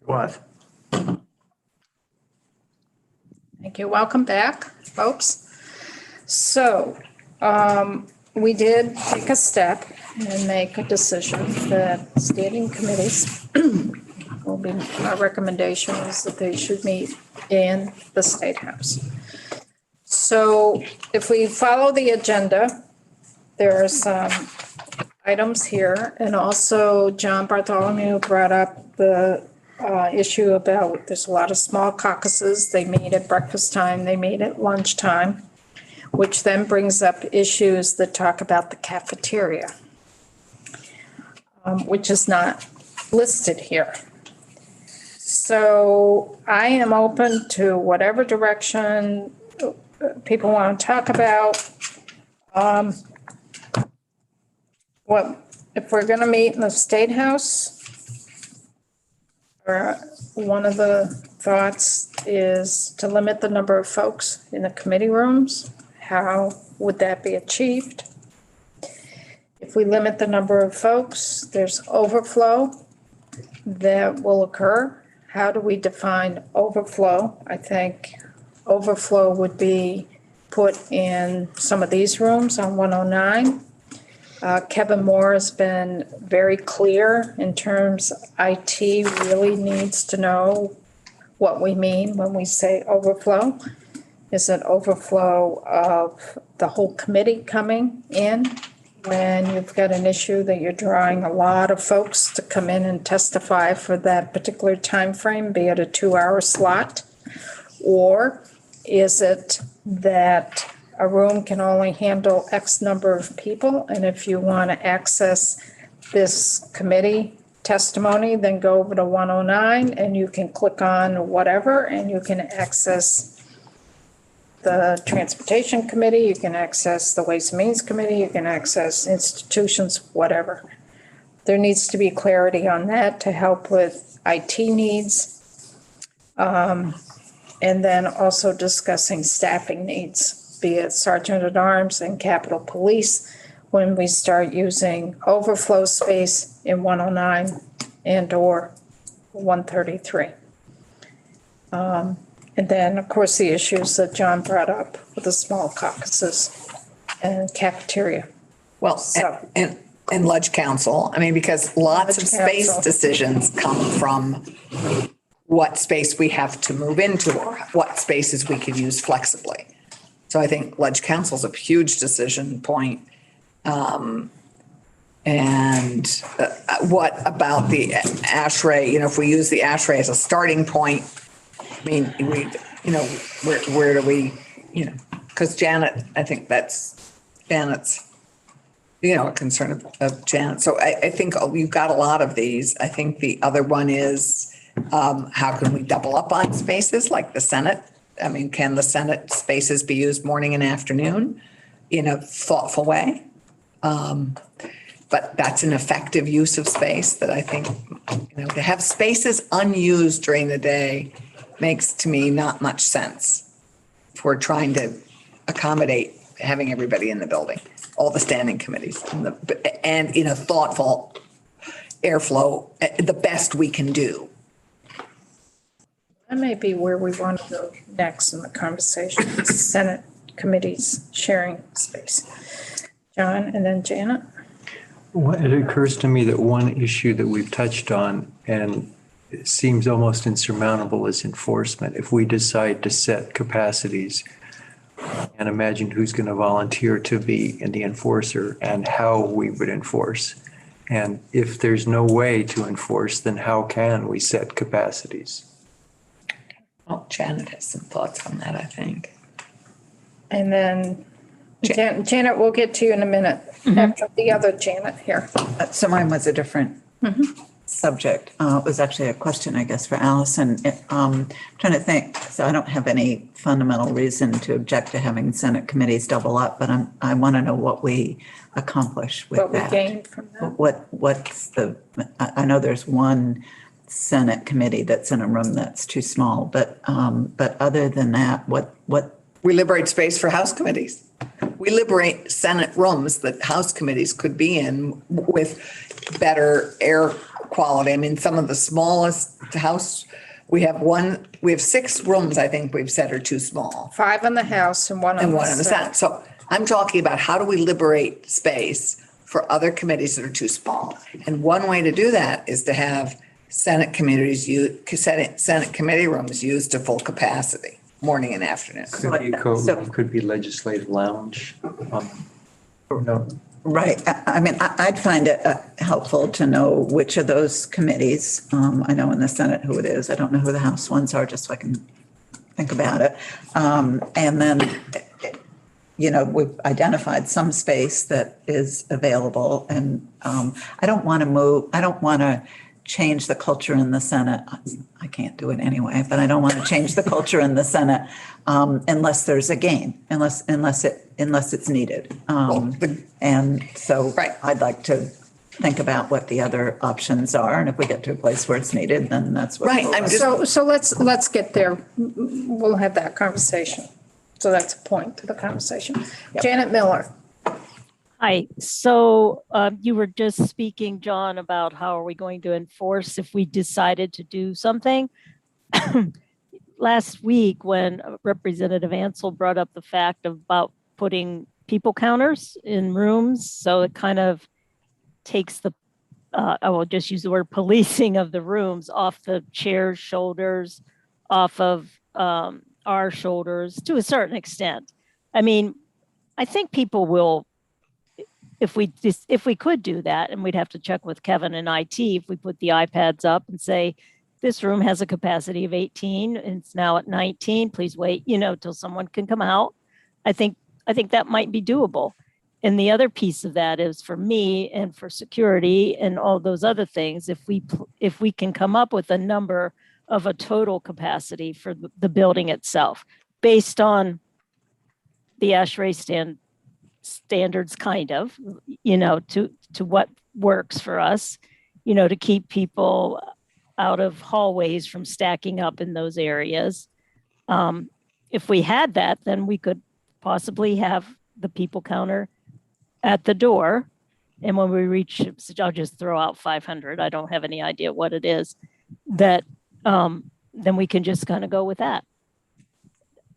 Was. Thank you. Welcome back, folks. So we did take a step and make a decision that standing committees will be, our recommendation is that they should meet in the State House. So if we follow the agenda, there are some items here. And also John Bartholomew brought up the issue about there's a lot of small caucuses. They meet at breakfast time, they meet at lunchtime, which then brings up issues that talk about the cafeteria, which is not listed here. So I am open to whatever direction people want to talk about. Well, if we're going to meet in the State House, one of the thoughts is to limit the number of folks in the committee rooms. How would that be achieved? If we limit the number of folks, there's overflow that will occur. How do we define overflow? I think overflow would be put in some of these rooms on 109. Kevin Moore has been very clear in terms IT really needs to know what we mean when we say overflow. Is it overflow of the whole committee coming in when you've got an issue that you're drawing a lot of folks to come in and testify for that particular time frame, be it a 2-hour slot? Or is it that a room can only handle X number of people, and if you want to access this committee testimony, then go over to 109 and you can click on whatever and you can access the Transportation Committee, you can access the Ways and Means Committee, you can access institutions, whatever. There needs to be clarity on that to help with IT needs. And then also discussing staffing needs, be it Sergeant at Arms and Capitol Police, when we start using overflow space in 109 and or 133. And then, of course, the issues that John brought up with the small caucuses and cafeteria. Well, So- and Ledge Council, I mean, because lots of Ledge space Council. decisions come from what space we have to move into or what spaces we could use flexibly. So I think Ledge Council's a huge decision point. And what about the ASHRAE? You know, if we use the ASHRAE as a starting point, I mean, where do we, because Janet, I think that's Janet's, a concern of Janet. So I think you've got a lot of these. I think the other one is how can we double up on spaces like the Senate? I mean, can the Senate spaces be used morning and afternoon in a thoughtful way? But that's an effective use of space that I think, to have spaces unused during the day makes to me not much sense if we're trying to accommodate having everybody in the building, all the standing committees and in a thoughtful airflow, the best we can do. That may be where we want to go next in the conversation, Senate committees sharing space. John and then Janet. Well, it occurs to me that one issue that we've touched on and it seems almost insurmountable is enforcement. If we decide to set capacities and imagine who's going to volunteer to be the enforcer and how we would enforce. And if there's no way to enforce, then how can we set capacities? Well, Janet has some thoughts on that, I think. And then Janet, we'll get to you in a minute after the other Janet here. So mine was a different subject. It was actually a question, I guess, for Allison. Trying to think, so I don't have any fundamental reason to object to having Senate committees double up, but I want to know what we accomplish with What we that. gain from that. What's I know there's one Senate committee that's in a room that's too small, but other than that, what? We liberate space for House committees. We liberate Senate rooms that House committees could be in with better air quality. I mean, some of the smallest house, we have 6 rooms, I think we've said are too small. 5 in the house and 1 on And the one in the Senate. So I'm talking about how do we liberate space for other committees that are too small? And one way to do that is to have Senate committee rooms used to full capacity, morning and afternoon. Could be a courtroom, could be legislative lounge. No, Right. I mean, I'd find it helpful to know which of those committees, I know in the Senate who it is. I don't know who the House ones are, just so I can think about it. And then, we've identified some space that is available. And I don't want to change the culture in the Senate. I can't do it anyway, but I don't want to change the culture in the Senate unless there's a gain, unless it's needed. And so Right. I'd like to think about what the other options are. And if we get to a place where it's needed, then that's what. Right, we'll- I'm just- So let's get there. We'll have that conversation. So that's a point to the conversation. Janet Miller. Hi. So you were just speaking, John, about how are we going to enforce if we decided to do something? Last week, when Representative Ansel brought up the fact about putting people counters in rooms, so it kind of takes the, I will just use the word policing of the rooms off the chair's shoulders, off of our shoulders to a certain extent. I mean, I think people will, if we could do that, and we'd have to check with Kevin and IT, if we put the iPads up and say, this room has a capacity of 18, and it's now at 19, please wait, till someone can come out. I think that might be doable. And the other piece of that is for me and for security and all those other things, if we can come up with a number of a total capacity for the building itself, based on the ASHRAE standards, kind of, to what works for us, to keep people out of hallways from stacking up in those areas. If we had that, then we could possibly have the people counter at the door. And when we reach, I'll just throw out 500. I don't have any idea what it is, that then we can just kind of go with that.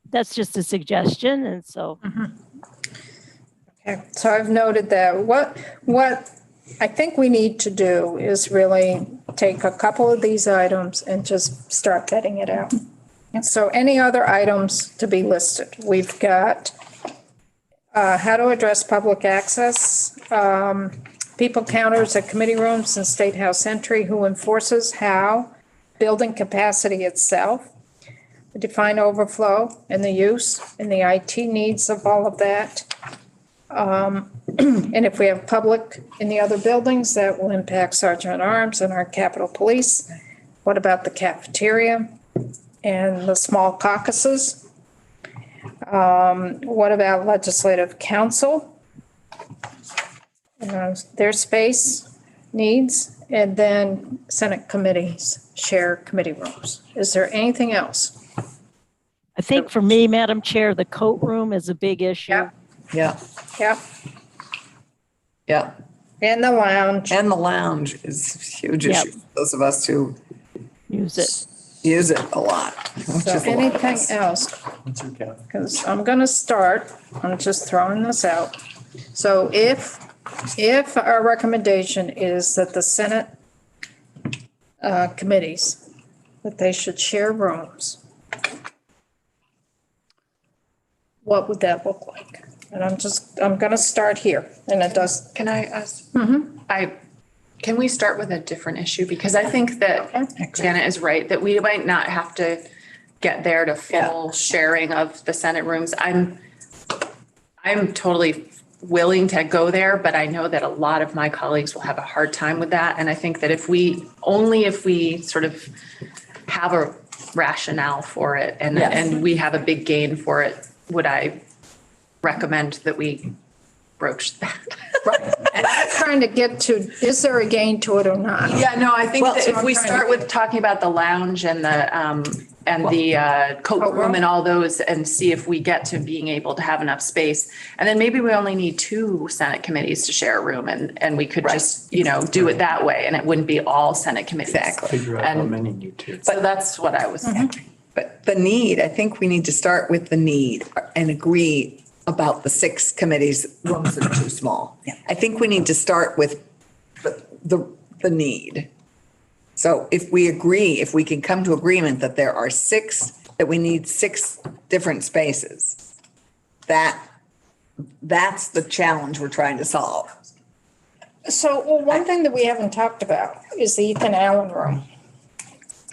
That's just a suggestion. And so. Okay, so I've noted that. What I think we need to do is really take a couple of these items and just start vetting it out. So any other items to be listed? We've got how to address public access, people counters at committee rooms and State House entry, who enforces, how, building capacity itself, define overflow and the use and the IT needs of all of that. And if we have public in the other buildings, that will impact Sergeant at Arms and our Capitol Police. What about the cafeteria and the small caucuses? What about Legislative Council? Their space needs, and then Senate committees share committee rooms. Is there anything else? I think for me, Madam Chair, the coat room is a big issue. Yeah. Yeah, Yep, yeah. and the lounge. And the lounge is a huge Yep. issue. Those of us who Use it. use it a lot. which So is a lot of anything us. else? it's okay. Because I'm going to start, I'm just throwing this out. So if our recommendation is that the Senate committees, that they should share rooms, what would that look like? And I'm going to start here, and it does, Can I ask? Can we start with a different issue? Because I think that Janet is right, that we might not have to get there to full sharing of the Senate rooms. I'm totally willing to go there, but I know that a lot of my colleagues will have a hard time with that. And I think that if we sort of have a rationale for it and we have a big gain for it, would I recommend that we broach that? Right. And that's trying to get to, is there a gain to it or not? Yeah, no, I think Well, that so if I'm we trying start to- with talking about the lounge and the coat room and all those and see if we get to being able to have enough space. And then maybe we only need 2 Senate committees to share a room and we could just, do it that way and it wouldn't be all Senate committees. Exactly. Figure out how And- many need to. So that's what I was thinking. But the need, I think we need to start with the need and agree about the 6 committees, rooms that are too small. I think we need to start with the need. So if we agree, if we can come to agreement that there are 6, that we need 6 different spaces, that's the challenge we're trying to solve. So, well, one thing that we haven't talked about is the Ethan Allen room.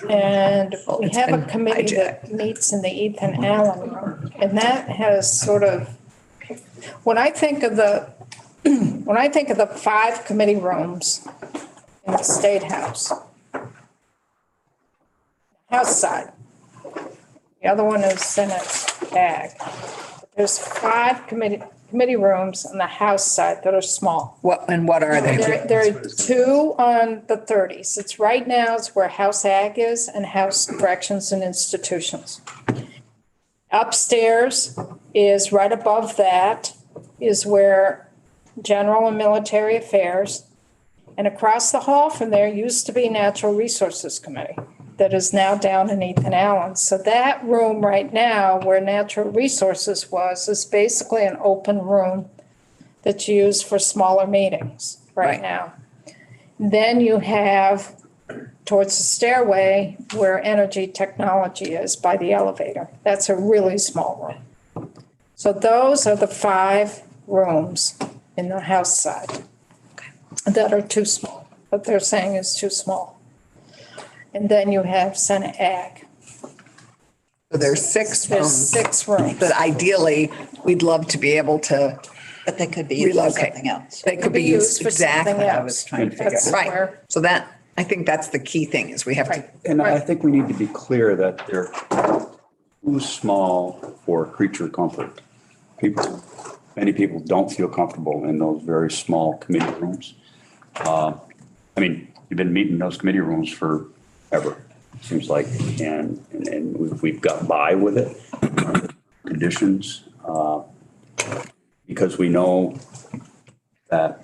And we It's have a been committee that meets in the Ethan Allen room. And that has sort of, when I think of the 5 committee rooms in the State House, House side, the other one is Senate Ag. There's 5 committee rooms on the House side that are small. What are they? There are 2 on the 30s. It's right now, it's where House Ag is and House Corrections and Institutions. Upstairs is right above that is where General and Military Affairs. And across the hall from there used to be Natural Resources Committee that is now down in Ethan Allen. So that room right now where Natural Resources was is basically an open room that's used for smaller meetings right Right. now. Then you have towards the stairway where energy technology is by the elevator. That's a really small room. So those are the 5 rooms in the House side that are too small, what they're saying is too small. And then you have Senate Ag. So there's 6 There's rooms 6 rooms. that ideally we'd love to be able to, But they could be used for relocate. something else. They could be used for something exactly. I else. was trying to figure That's out. Right. where- So that, I think that's the key thing is we have to, Right. And I Right. think we need to be clear that they're too small for creature comfort. Many people don't feel comfortable in those very small committee rooms. I mean, you've been meeting in those committee rooms forever, seems like, and we've got by with it, conditions, because we know that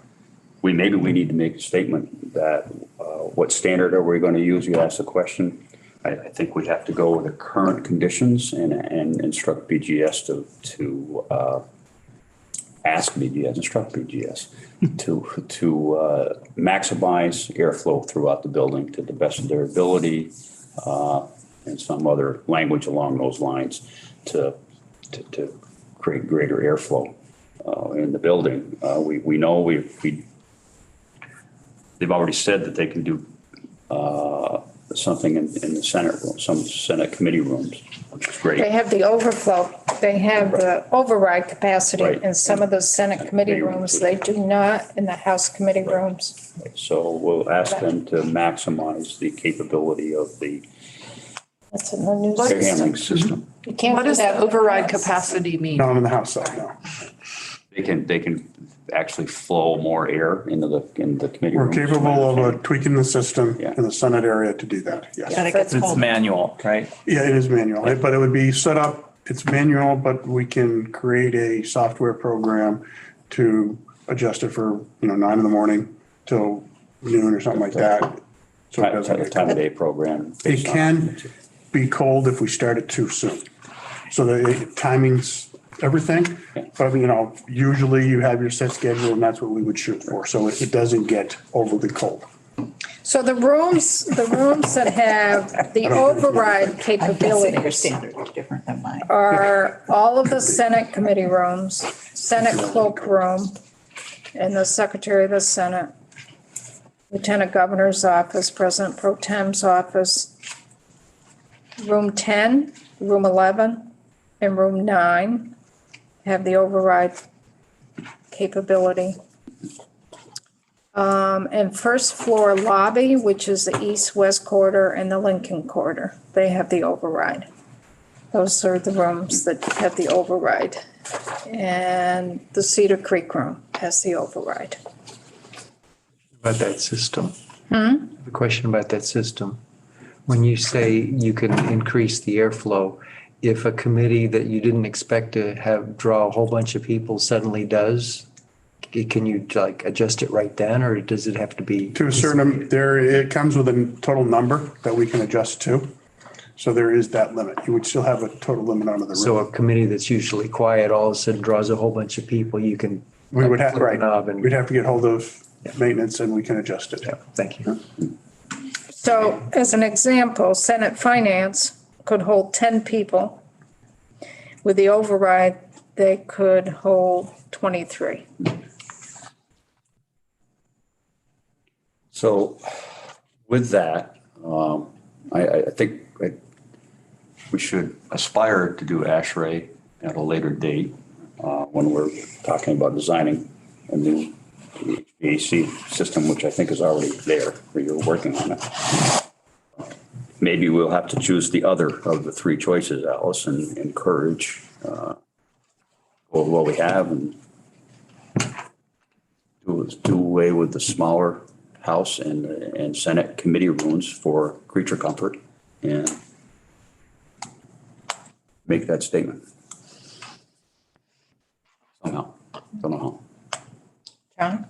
maybe we need to make a statement that what standard are we going to use? You asked the question. I think we have to go with the current conditions and instruct BGS to ask BGS, instruct BGS to maximize airflow throughout the building to the best of their ability, and some other language along those lines to create greater airflow in the building. We know they've already said that they can do something in the Senate room, some Senate committee rooms, which is They great. have the overflow, they have the override capacity Right. in some of the Senate committee rooms. They do not in the House committee rooms. So we'll ask them to maximize the capability of the That's in the new air system. handling system. You can't What do does that the with override House. capacity mean? No, I'm in the House side now. They can actually flow more air into the committee We're rooms. capable of tweaking the system Yeah. in the Senate area to do that, yes. It's manual, right? Yeah, it is manual, but it would be set up, it's manual, but we can create a software program to adjust it for, 9 in the morning till noon or something like that. So it doesn't get Time of cold. day program. It can be cold if we start it too soon. So the timing's everything, but usually you have your set schedule and that's what we would shoot for. So it doesn't get overly cold. So the rooms that have the override I'm guessing your capabilities standard is different than mine. are all of the Senate committee rooms, Senate cloak room, and the Secretary of the Senate, Lieutenant Governor's office, President Pro Tem's office, room 10, room 11, and room 9 have the override capability. And first floor lobby, which is the east-west corridor and the Lincoln corridor, they have the override. Those are the rooms that have the override. And the Cedar Creek room has the override. About that system. The question about that system. When you say you can increase the airflow, if a committee that you didn't expect to have draw a whole bunch of people suddenly does, can you like adjust it right then, or does it have to be? To a certain, it comes with a total number that we can adjust to. So there is that limit. You would still have a total limit under the So room. a committee that's usually quiet all of a sudden draws a whole bunch of people, you can. We would have, flip a right, knob and- we'd have to get hold of maintenance and we can adjust it. Yeah, thank you. So as an example, Senate Finance could hold 10 people. With the override, they could hold 23. So with that, I think we should aspire to do ASHRAE at a later date when we're talking about designing a new HVAC system, which I think is already there, or you're working on it. Maybe we'll have to choose the other of the three choices, Alice, and encourage what we have and do away with the smaller House and Senate committee rooms for creature comfort and make that statement. Somehow, don't know how. John?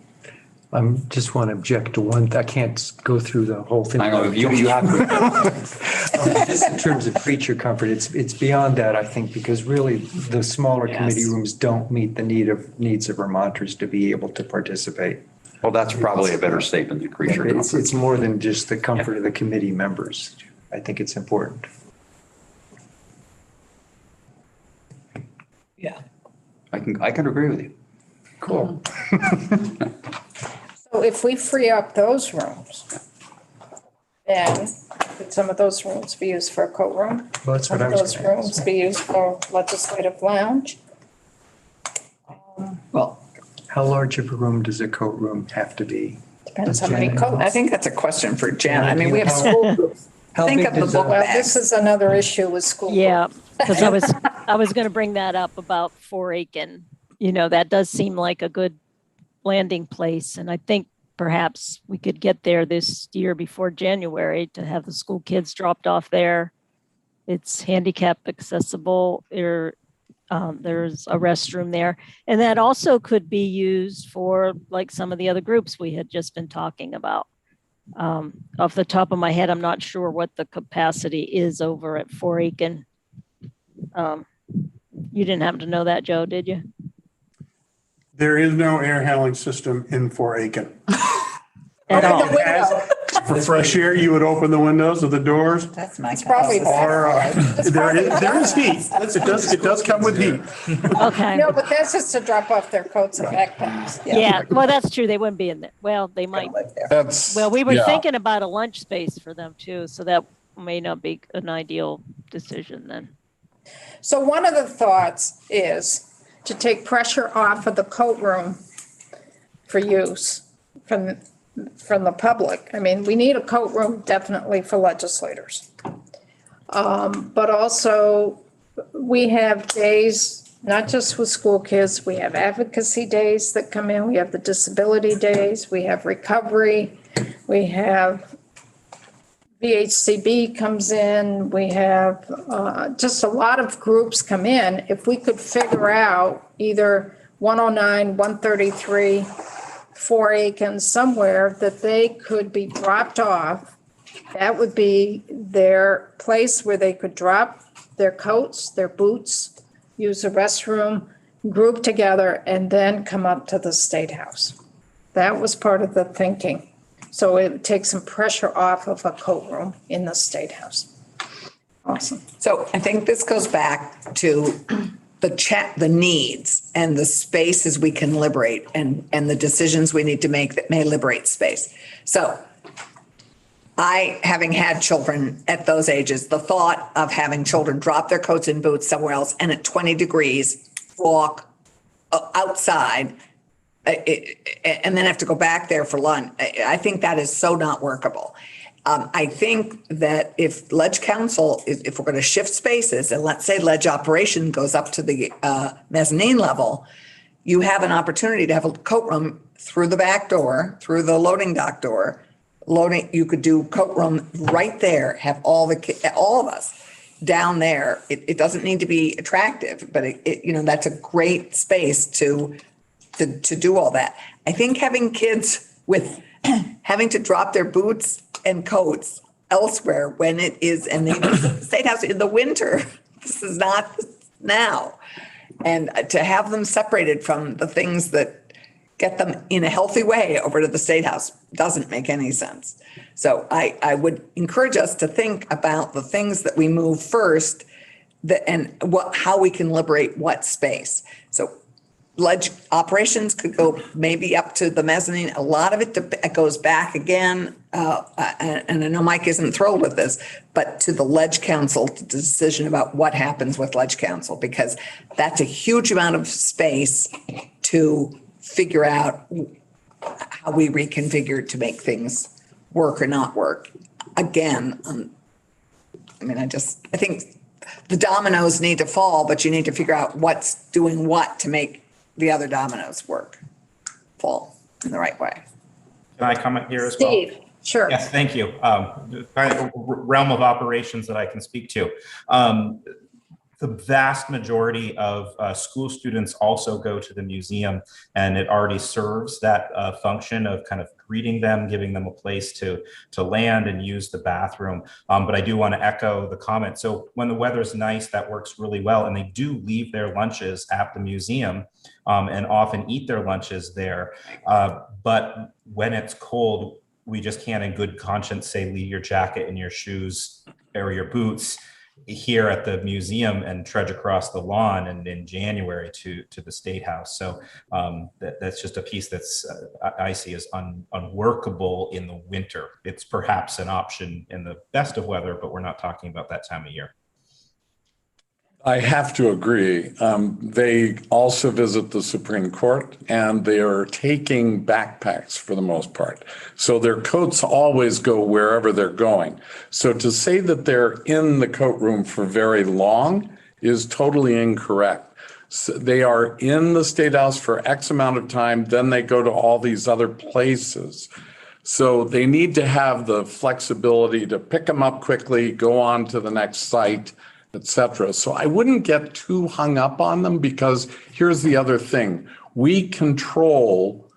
I just want to object to one, I can't go through the whole thing. I know, you have to. Just in terms of creature comfort, it's beyond that, I think, because really the smaller committee rooms don't meet the needs of Vermonters to be able to participate. Well, that's probably a better statement than creature It's comfort. more than just the comfort of the committee members. I think it's important. Yeah. I can agree with you. Cool. So if we free up those rooms, then could some of those rooms be used for a coat room? Well, that's Some what I of was those going to rooms ask. be used for legislative lounge? Well, How large of a room does a coat room have to be? Depends how many Janet- coats. I think that's a question for Jan. I mean, we have school groups. How Think big of the does book a- Well, bags. this is another issue with school. Yeah, because I was going to bring that up about 4 Aiken. You know, that does seem like a good landing place. And I think perhaps we could get there this year before January to have the school kids dropped off there. It's handicap accessible. There's a restroom there. And that also could be used for like some of the other groups we had just been talking about. Off the top of my head, I'm not sure what the capacity is over at 4 Aiken. You didn't happen to know that, Joe, did you? There is no air handling system in 4 Aiken. At all? For fresh air, you would open the windows or the doors. That's my. Probably Or there is heat. It does come with heat. Okay. No, but that's just to drop off their coats and backpacks. Yeah, well, that's true. They wouldn't be in there. Well, they might. That's. Well, we were yeah. thinking about a lunch space for them too, so that may not be an ideal decision then. So one of the thoughts is to take pressure off of the coat room for use from the public. I mean, we need a coat room definitely for legislators. But also, we have days, not just with school kids, we have advocacy days that come in, we have the disability days, we have recovery, we have VHCB comes in, we have just a lot of groups come in. If we could figure out either 109, 133, 4 Aiken, somewhere that they could be dropped off, that would be their place where they could drop their coats, their boots, use the restroom, group together, and then come up to the State House. That was part of the thinking. So it would take some pressure off of a coat room in the State House. Awesome. So I think this goes back to the needs and the spaces we can liberate and the decisions we need to make that may liberate space. So having had children at those ages, the thought of having children drop their coats and boots somewhere else and at 20 degrees walk outside and then have to go back there for lunch, I think that is so not workable. I think that if Ledge Council, if we're going to shift spaces and let's say Ledge operation goes up to the mezzanine level, you have an opportunity to have a coat room through the back door, through the loading dock door. Loading, you could do coat room right there, have all of us down there. It doesn't need to be attractive, but that's a great space to do all that. I think having kids with having to drop their boots and coats elsewhere when it is, and they State House in the winter, this is not now. And to have them separated from the things that get them in a healthy way over to the State House doesn't make any sense. So I would encourage us to think about the things that we move first and how we can liberate what space. So ledge operations could go maybe up to the mezzanine. A lot of it goes back again. And I know Mike isn't thrilled with this, but to the ledge council, the decision about what happens with ledge council, because that's a huge amount of space to figure out how we reconfigure to make things work or not work. Again, I think the dominoes need to fall, but you need to figure out what's doing what to make the other dominoes fall in the right way. Can I comment here as well? Steve, sure. Yes, thank you. Kind of realm of operations that I can speak to. The vast majority of school students also go to the museum, and it already serves that function of kind of greeting them, giving them a place to land and use the bathroom. But I do want to echo the comment. So when the weather's nice, that works really well. And they do leave their lunches at the museum and often eat their lunches there. But when it's cold, we just can't in good conscience say, leave your jacket and your shoes or your boots here at the museum and trudge across the lawn and in January to the State House. So that's just a piece that's I see as unworkable in the winter. It's perhaps an option in the best of weather, but we're not talking about that time of year. I have to agree. They also visit the Supreme Court, and they are taking backpacks for the most part. So their coats always go wherever they're going. So to say that they're in the coat room for very long is totally incorrect. So they are in the State House for X amount of time, then they go to all these other places. So they need to have the flexibility to pick them up quickly, go on to the next site, etc. So I wouldn't get too hung up on them, because here's the other thing. We control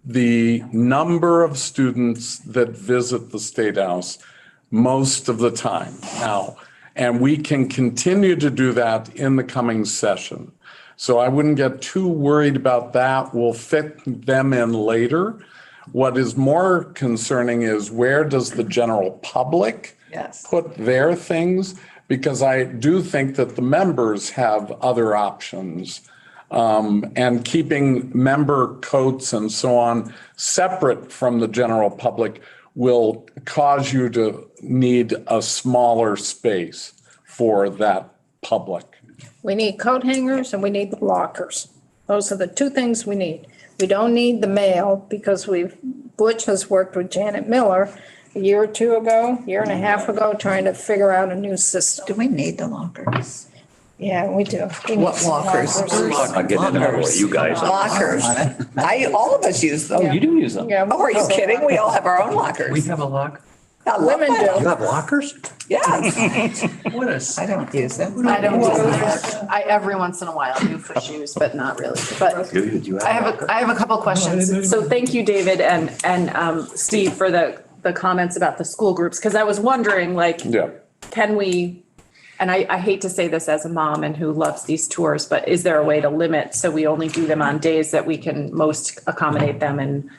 the number of students that visit the State House most of the time now, and we can continue to do that in the coming session. So I wouldn't get too worried about that. We'll fit them in later. What is more concerning is, where does the general public put their things? Because I do think that the members have other options, and keeping member coats and so on separate from the general public will cause you to need a smaller space for that public. We need coat hangers and we need the lockers. Those are the two things we need. We don't need the mail, because Butch has worked with Janet Miller a year or two ago, year and a half ago, trying to figure out a new system. Do we need the lockers? Yeah, we do. We need What some lockers? I'm getting into that way, you guys. Lockers. All of us use them. You do use them. Yeah. Oh, are you kidding? We all have our own lockers. We have a lock. I love Women my do. locker. You have lockers? Yes. What a I don't use them. I don't do that. I every once in a while do for shoes, but not really. But I have a couple questions. So thank you, David and Steve, for the comments about the school groups, because I was wondering, like, can we, and I hate to say this as a mom and who loves these tours, but is there a way to limit so we only do them on days that we can most accommodate them? And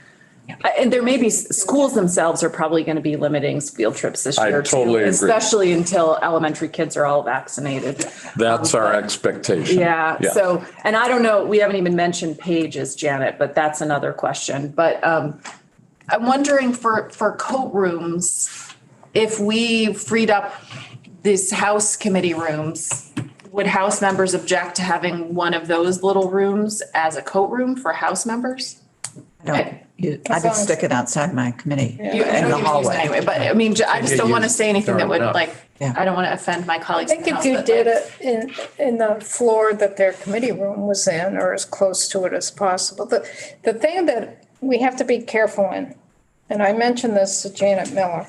there may be, schools themselves are probably going to be limiting field trips this year too, totally agree. especially until elementary kids are all vaccinated. That's our expectation. Yeah. So, and I don't know, we haven't even mentioned pages, Janet, but that's another question. But I'm wondering for coat rooms, if we freed up these House committee rooms, would House members object to having one of those little rooms as a coat room for House members? I just stick it outside my committee You- I in know the you use it hallway. Anyway, but I mean, I just don't want to say anything that would enough. I don't want to offend my I colleagues. think in the if you House, did but, it in the floor that their committee room was in, or as close to it as possible. The thing that we have to be careful in, and I mentioned this to Janet Miller.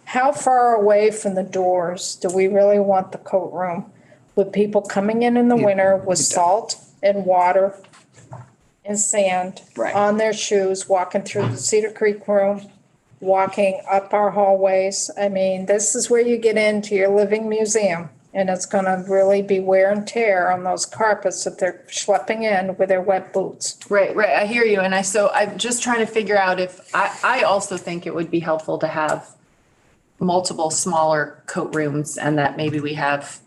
How far away from the doors do we really want the coat room with people coming in the winter with salt and water and sand Right. on their shoes, walking through the Cedar Creek room, walking up our hallways? I mean, this is where you get into your living museum, and it's gonna really be wear and tear on those carpets that they're schlepping in with their wet boots. Right, right. I hear you. And so I'm just trying to figure out if, I also think it would be helpful to have multiple smaller coat rooms, and that maybe we have,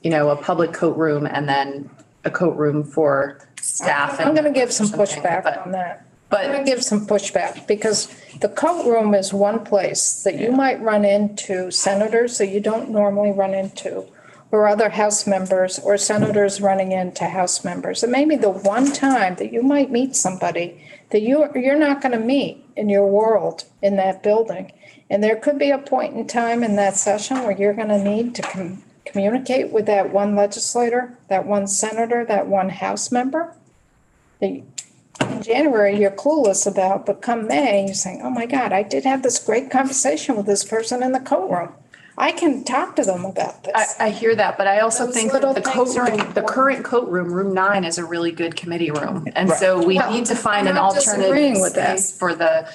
a public coat room and then a coat room for staff. I'm gonna give some something, pushback but- on that. I'm gonna But give some pushback, because the coat room is one place that you might run into senators that you don't normally run into, or other House members, or senators running into House members. It may be the one time that you might meet somebody that you're not gonna meet in your world in that building. And there could be a point in time in that session where you're gonna need to communicate with that one legislator, that one senator, that one House member. That in January, you're clueless about, but come May, you're saying, oh my God, I did have this great conversation with this person in the coat room. I can talk to them about this. I hear that, but I also Those think that little the coat things are room, the important. current coat room, room 9 is a really good committee room. And so we Well, need to find I'm an not disagreeing alternative with that. space for the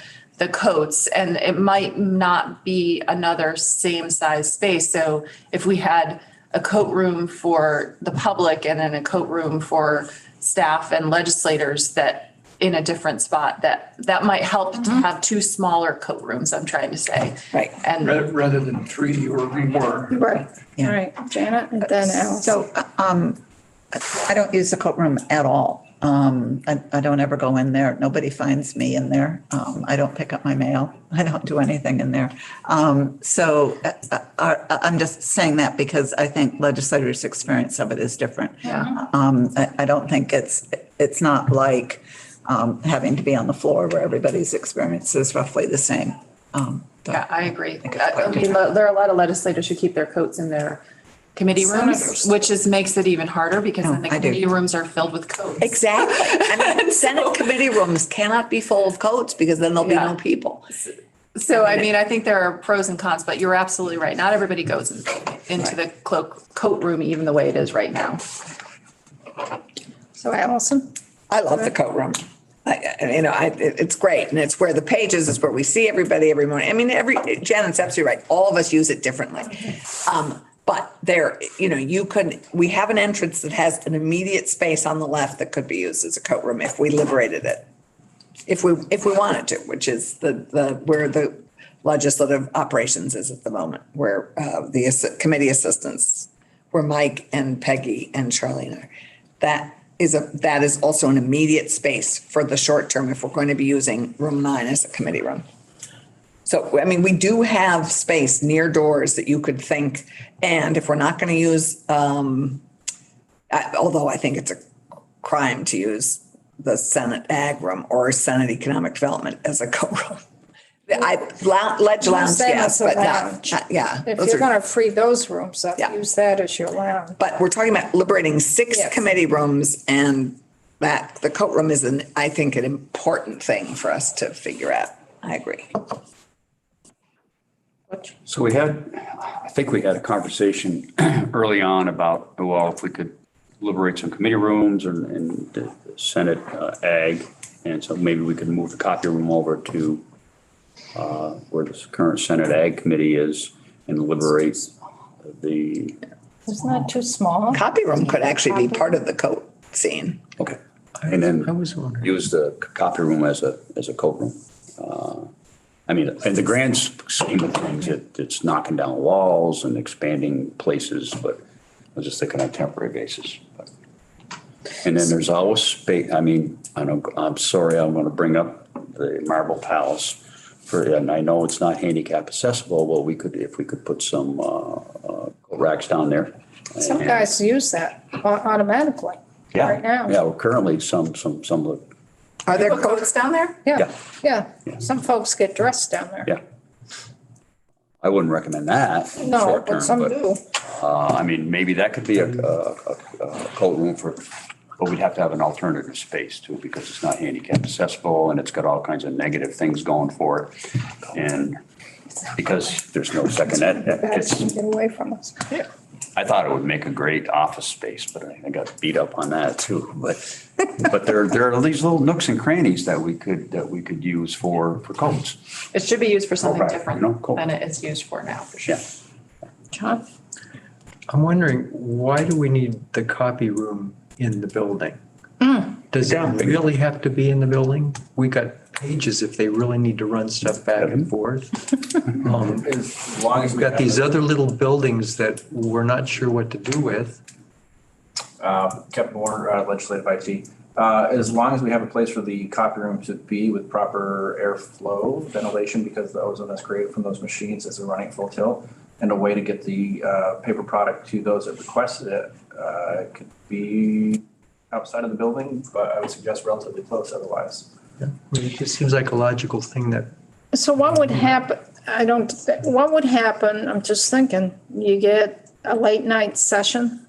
coats. And it might not be another same size space. So if we had a coat room for the public and then a coat room for staff and legislators that in a different spot, that might help to have two smaller coat rooms, I'm trying to say. Right. And Rather than 3 or more. Right, Yeah. right, Janet, and then Alice. So I don't use the coat room at all. I don't ever go in there. Nobody finds me in there. I don't pick up my mail. I don't do anything in there. So I'm just saying that because I think legislators' experience of it is different. Yeah. I don't think it's not like having to be on the floor where everybody's experience is roughly the same. yeah, I agree. think it's quite I mean, there are a lot of legislators who keep their coats in their committee rooms, Senators. which makes it even harder because then the I do. committee rooms are filled with coats. Exactly. I mean, Senate committee rooms cannot be full of coats because then there'll be Yeah. no people. So, I mean, I think there are pros and cons, but you're absolutely right. Not everybody goes into the coat room even the way it is right now. So Allison? I love the coat room. It's great. And it's where the pages is where we see everybody every morning. I mean, Janet's absolutely right. All of us use it differently. But there, we have an entrance that has an immediate space on the left that could be used as a coat room if we liberated it. If we wanted to, which is where the legislative operations is at the moment, where the committee assistants, where Mike and Peggy and Charlene are. That is also an immediate space for the short term if we're going to be using room 9 as a committee room. So, I mean, we do have space near doors that you could think, and if we're not going to use, although I think it's a crime to use the Senate Ag Room or Senate Economic Development as a coat room. Ledge lounge, saying yes, it's a but lounge. yeah. If those you're are- gonna free those rooms up, Yeah. use that as your lounge. But we're talking about liberating 6 Yes. committee rooms, and that the coat room is I think an important thing for us to figure out. I agree. So I think we had a conversation early on about, well, if we could liberate some committee rooms and the Senate Ag. And so maybe we could move the copy room over to where the current Senate Ag Committee is and liberate the, It's not too small. Copy room could actually be part of the coat scene. okay. And then I was wondering. use the copy room as a coat room. I mean, in the grand scheme of things, it's knocking down walls and expanding places, but I was just thinking on a temporary basis. And then there's always space. I mean, I'm sorry, I'm going to bring up the Marble Palace and I know it's not handicap accessible. Well, if we could put some racks down there. Some And- guys use that automatically Yeah, right now. yeah, well, currently some Are there Put coats down there? Yeah, Yeah. Some folks get dressed down there. yeah. I wouldn't recommend that in the No, short term, but some do. I mean, maybe that could be a coat room for But we'd have to have an alternative space too, because it's not handicap accessible and it's got all kinds of negative things going for it. And because there's no second ed, That's it's, get away from us. I thought it would make a great office space, but I got beat up on that too. But there are these little nooks and crannies that we could use for codes. It should be used for something Right, different you know, cool. than it is used for now, for sure. Yeah. John? I'm wondering, why do we need the copy room in the building? Does it really have to be in the building? We got pages if they really need to run stuff back and forth. As long as We've got these other little buildings that we're not sure what to do with. Kevin Moore, legislative IT. As long as we have a place for the copy room to be with proper airflow, ventilation, because the ozone that's created from those machines as they're running full tilt, and a way to get the paper product to those that requested it, could be outside of the building, but I would suggest relatively close otherwise. I mean, it just seems like a logical thing that, So what would happen, what would happen, I'm just thinking, you get a late night session,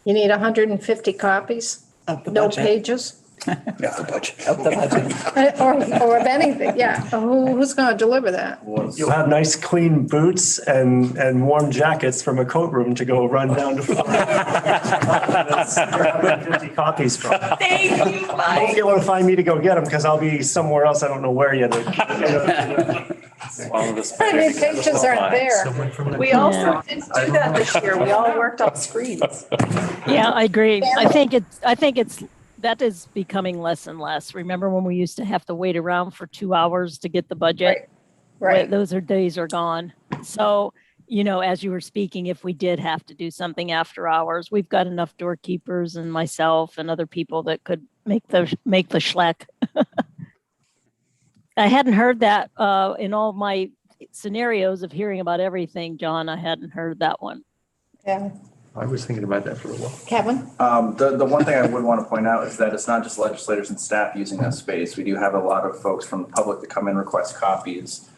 you need 150 copies, Of the no budget. pages, Yeah, the budget. Of the budget. or of anything, yeah. Who's going to deliver that? You'll have nice clean boots and warm jackets from a coat room to go run down to Florida. That's where 150 copies from. Thank you, I won't be able to find me to go get them because I'll be somewhere else. I don't know where yet. How many pages aren't there? someone from the. We also didn't do that this year. We all worked off screens. Yeah, I agree. I think it's that is becoming less and less. Remember when we used to have to wait around for 2 hours to get the budget? Right. Those days are gone. So, as you were speaking, if we did have to do something after hours, we've got enough doorkeepers and myself and other people that could make the schleck. I hadn't heard that in all my scenarios of hearing about everything, John. I hadn't heard that one. Yeah. I was thinking about that for a while. Kevin? The one thing I would want to point out is that it's not just legislators and staff using that space. We do have a lot of folks from the public that come in and request copies.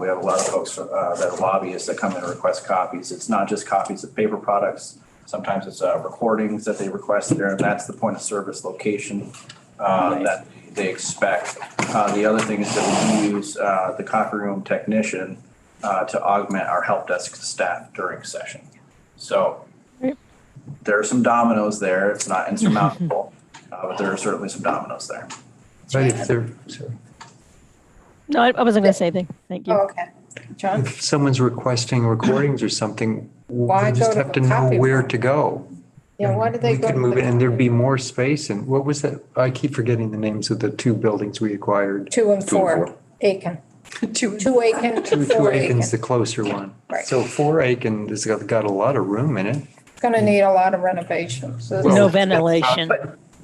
We have a lot of folks that are lobbyists that come in and request copies. It's not just copies of paper products. Sometimes it's recordings that they request there, and that's the point of service location that they expect. The other thing is that we use the copy room technician to augment our help desk staff during session. So there are some dominoes there. It's not insurmountable, but there are certainly some dominoes there. But if they're, sorry. No, I wasn't going to say anything. Thank you. Oh, okay. John? If someone's requesting recordings or something, Why we just go to have to the know copy where room? to go. Yeah, why did they We go? could to move the it and there'd copy be more space. And what was that? I keep forgetting the names of the two buildings we acquired. 2 and 4, Aiken. 2 Aiken, 4 Two Aiken. Aiken's the closer one. Right. So 4 Aiken has got a lot of room in it. It's going to need a lot of renovations. No ventilation.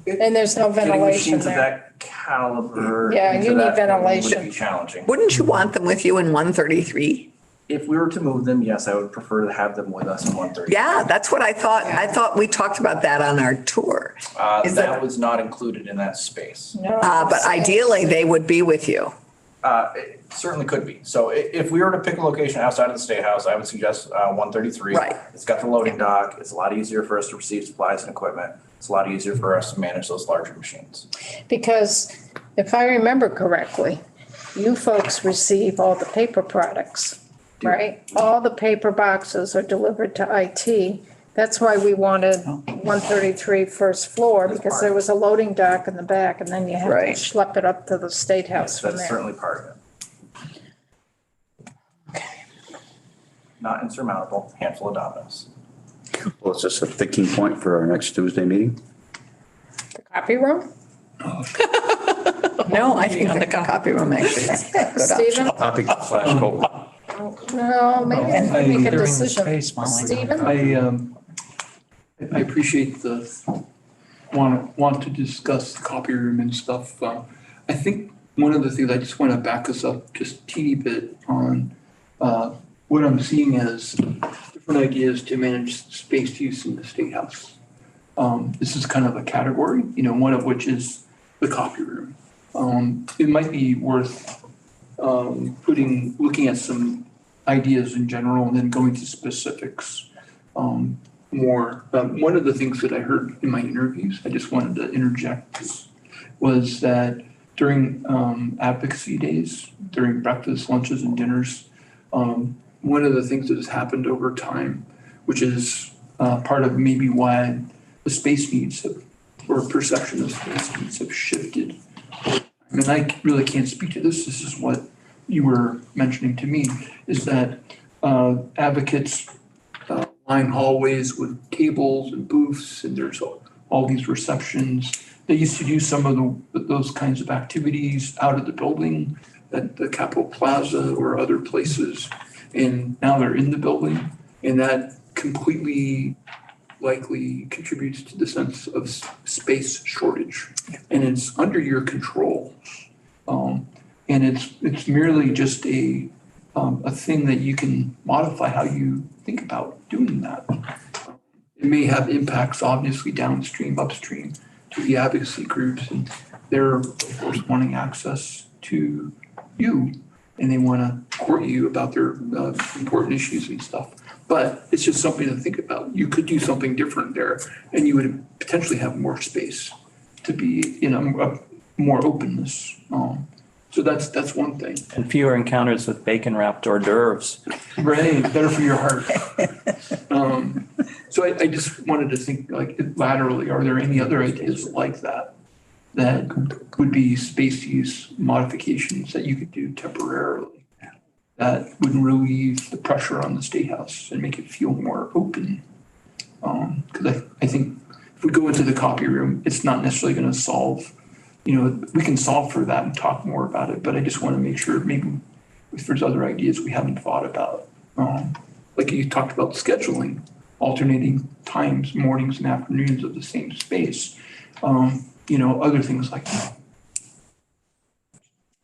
And there's no Getting ventilation machines of there. that caliber. Yeah, into you need that building ventilation. Would be challenging. Wouldn't you want them with you in 133? If we were to move them, yes, I would prefer to have them with us in 130. Yeah, that's what I thought. I thought we talked about that on our tour. Is That that- was not included in that space. No. But ideally, they would be with you. It certainly could be. So if we were to pick a location outside of the State House, I would suggest 133. Right. It's got the loading dock. It's a lot easier for us to receive supplies and equipment. It's a lot easier for us to manage those larger machines. Because if I remember correctly, you folks receive all the paper products, right? All the paper boxes are delivered to IT. That's why we wanted 133 first floor, because there was a loading dock in the back, and then you had to Right. schlep it up to the State House from That's there. certainly part of it. Not insurmountable, handful of dominoes. Well, is this a thinking point for our next Tuesday meeting? The copy room? No, I think the copy room actually is a good option. Stephen? Topic slash code. No, maybe we can make a Clearing the decision. space, Molly. Stephen? I appreciate the want to discuss the copy room and stuff. I think one of the things, I just want to back us up just a teeny bit on what I'm seeing as different ideas to manage space use in the State House. This is kind of a category, one of which is the copy room. It might be worth looking at some ideas in general and then going to specifics. more. One of the things that I heard in my interviews, I just wanted to interject, was that during advocacy days, during breakfast, lunches, and dinners, one of the things that has happened over time, which is part of maybe why the space needs have, or perception of space needs have shifted. I mean, I really can't speak to this. This is what you were mentioning to me, is that advocates line hallways with tables and booths, and there's all these receptions. They used to do some of those kinds of activities out of the building at the Capitol Plaza or other places. And now they're in the building, and that completely likely contributes to the sense of space shortage. And it's under your control. And it's merely just a thing that you can modify how you think about doing that. It may have impacts obviously downstream, upstream to the advocacy groups, and they're of course wanting access to you, and they want to court you about their important issues and stuff. But it's just something to think about. You could do something different there, and you would potentially have more space to be in a more openness. So that's one thing. And fewer encounters with bacon wrapped hors d'oeuvres. Right, better for your heart. So I just wanted to think like laterally, are there any other ideas like that would be space use modifications that you could do temporarily that would relieve the pressure on the State House and make it feel more open? Because I think if we go into the copy room, it's not necessarily going to solve, we can solve for that and talk more about it, but I just want to make sure maybe if there's other ideas we haven't thought about. Like you talked about scheduling, alternating times, mornings and afternoons of the same space. Other things like that.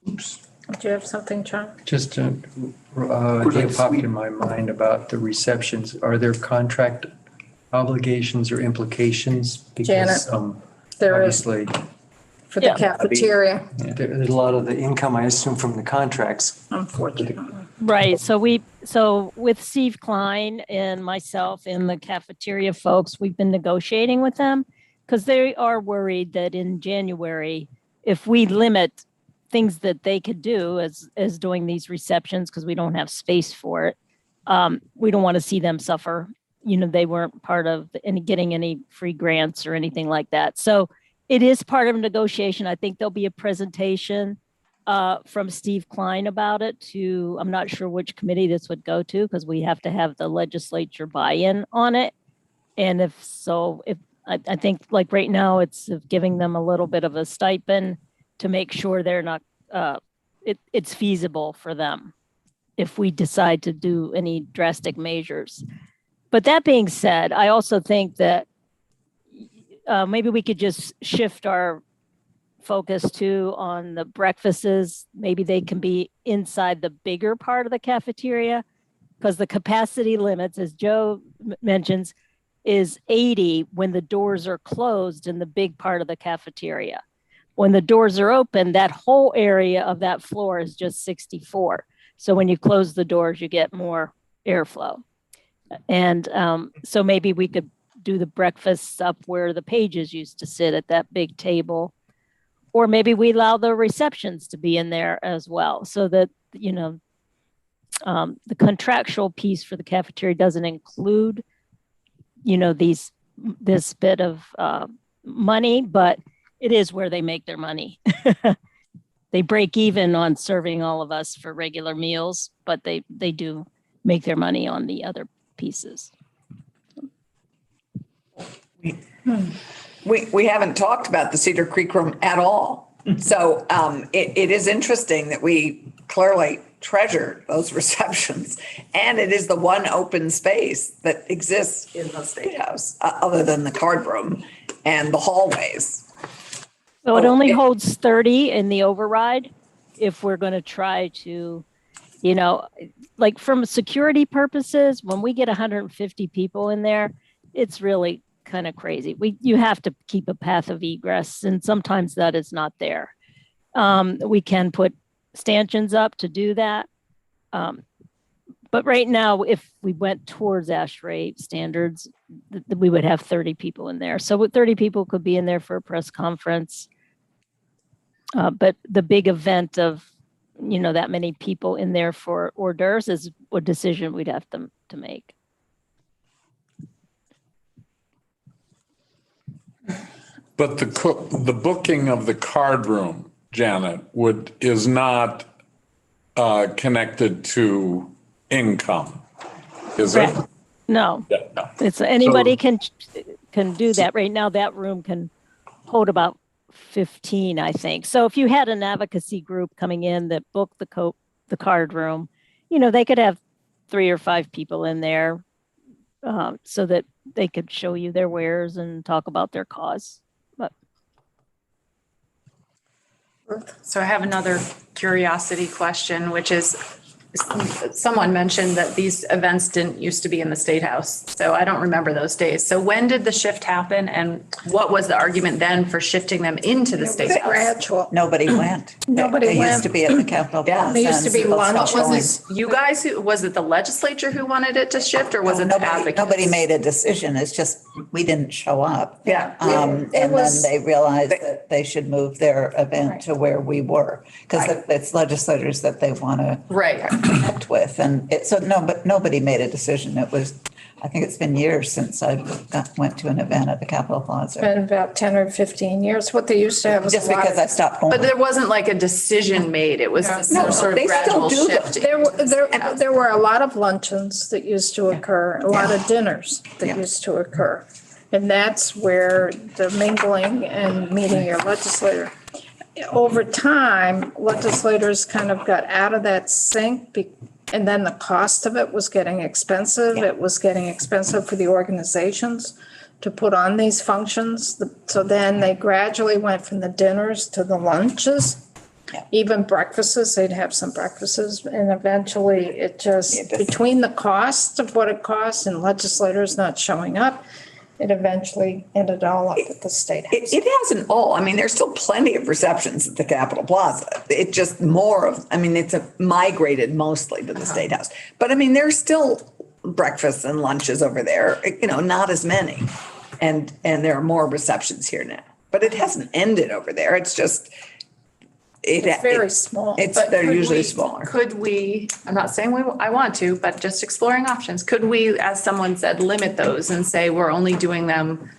Oops. Do you have something, John? Just course, idea popped in my mind about the receptions. Are there contract obligations or implications? Because There is obviously for the cafeteria, there's a lot of the income, I assume, from the contracts. unfortunately. Right. So with Steve Klein and myself and the cafeteria folks, we've been negotiating with them because they are worried that in January, if we limit things that they could do as doing these receptions, because we don't have space for it, we don't want to see them suffer. They weren't part of getting any free grants or anything like that. So it is part of negotiation. I think there'll be a presentation from Steve Klein about it I'm not sure which committee this would go to because we have to have the legislature buy-in on it. And if I think like right now it's giving them a little bit of a stipend to make sure they're not, it's feasible for them if we decide to do any drastic measures. But that being said, I also think that maybe we could just shift our focus too on the breakfasts. Maybe they can be inside the bigger part of the cafeteria because the capacity limits, as Joe mentions, is 80 when the doors are closed in the big part of the cafeteria. When the doors are open, that whole area of that floor is just 64. So when you close the doors, you get more airflow. And so maybe we could do the breakfasts up where the pages used to sit at that big table. Or maybe we allow the receptions to be in there as well so that, the contractual piece for the cafeteria doesn't include, this bit of money, but it is where they make their money. They break even on serving all of us for regular meals, but they do make their money on the other pieces. We haven't talked about the Cedar Creek room at all. So it is interesting that we clearly treasure those receptions. And it is the one open space that exists in the State House, other than the card room and the hallways. So it only holds 30 in the override if we're going to try to, like from security purposes, when we get 150 people in there, it's really kind of crazy. You have to keep a path of egress, and sometimes that is not there. We can put stanchions up to do that. But right now, if we went towards ASHRAE standards, we would have 30 people in there. So 30 people could be in there for a press conference. But the big event of, that many people in there for hors d'oeuvres is a decision we'd have to make. But the booking of the card room, Janet, is not connected to income, is it? Correct. No, Yeah, no. it's anybody can do that. Right now, that room can hold about 15, I think. So if you had an advocacy group coming in that booked the card room, they could have 3 or 5 people in there so that they could show you their wares and talk about their cause. But So I have another curiosity question, which is, someone mentioned that these events didn't used to be in the State House. So I don't remember those days. So when did the shift happen and what was the argument then for shifting them into the State House? Gradual. Nobody went. Nobody They went. used to be at the Capitol Plaza. There used to be and people lunch. stopped Was going. it you guys was it the legislature who wanted it to shift or was it the advocates? Nobody made a decision. It's just, we didn't show up. Yeah. And then they realized that they should move their event to where we were. Because it's legislators that they want to Right. connect with. And but nobody made a decision. It was, I think it's been years since I went to an event at the Capitol Plaza. Been about 10 or 15 years. What they used to have was Just a lot because of- I stopped going. But there wasn't like a decision made. It was this No, sort of they still gradual do shift. There were a lot of luncheons that used to occur, a lot of dinners that used to occur. And that's where the mingling and meeting your legislator. Over time, legislators kind of got out of that sync and then the cost of it was getting expensive. It was getting expensive for the organizations to put on these functions. So then they gradually went from the dinners to the lunches. Even breakfasts, they'd have some breakfasts, and eventually it just, between the cost of what it costs and legislators not showing up, it eventually ended all up at the State House. It hasn't all. I mean, there's still plenty of receptions at the Capitol Plaza. It just it's migrated mostly to the State House. But I mean, there's still breakfasts and lunches over there, not as many. And there are more receptions here now. But it hasn't ended over there. It's just, It's very small. They're usually smaller. Could we, I'm not saying I want to, but just exploring options. Could we, as someone said, limit those and say we're only doing them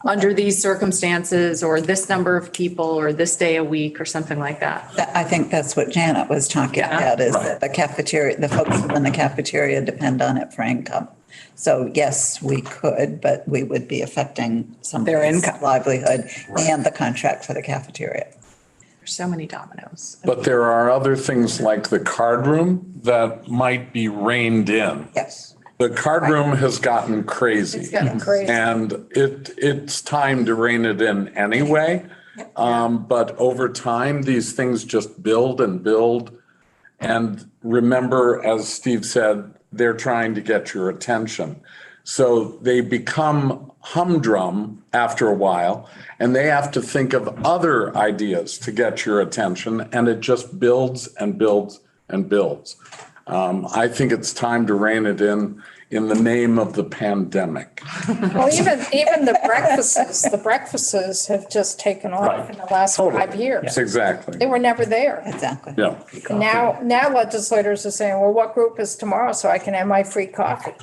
under these circumstances or this number of people or this day a week or something like that? I think that's what Janet was talking about, is that the cafeteria, the folks in the cafeteria depend on it for income. So yes, we could, but we would be affecting Their somebody's income. livelihood and the contract for the cafeteria. There's so many dominoes. But there are other things like the card room that might be reined in. Yes. The card room has gotten crazy. It's gotten crazy. And it's time to rein it in anyway. But over time, these things just build and build. And remember, as Steve said, they're trying to get your attention. So they become humdrum after a while, and they have to think of other ideas to get your attention, and it just builds and builds and builds. I think it's time to rein it in the name of the pandemic. Well, even the breakfasts have just taken off in the last 5 years. Exactly. They were never there. Exactly. Yeah. And now legislators are saying, well, what group is tomorrow so I can have my free coffee?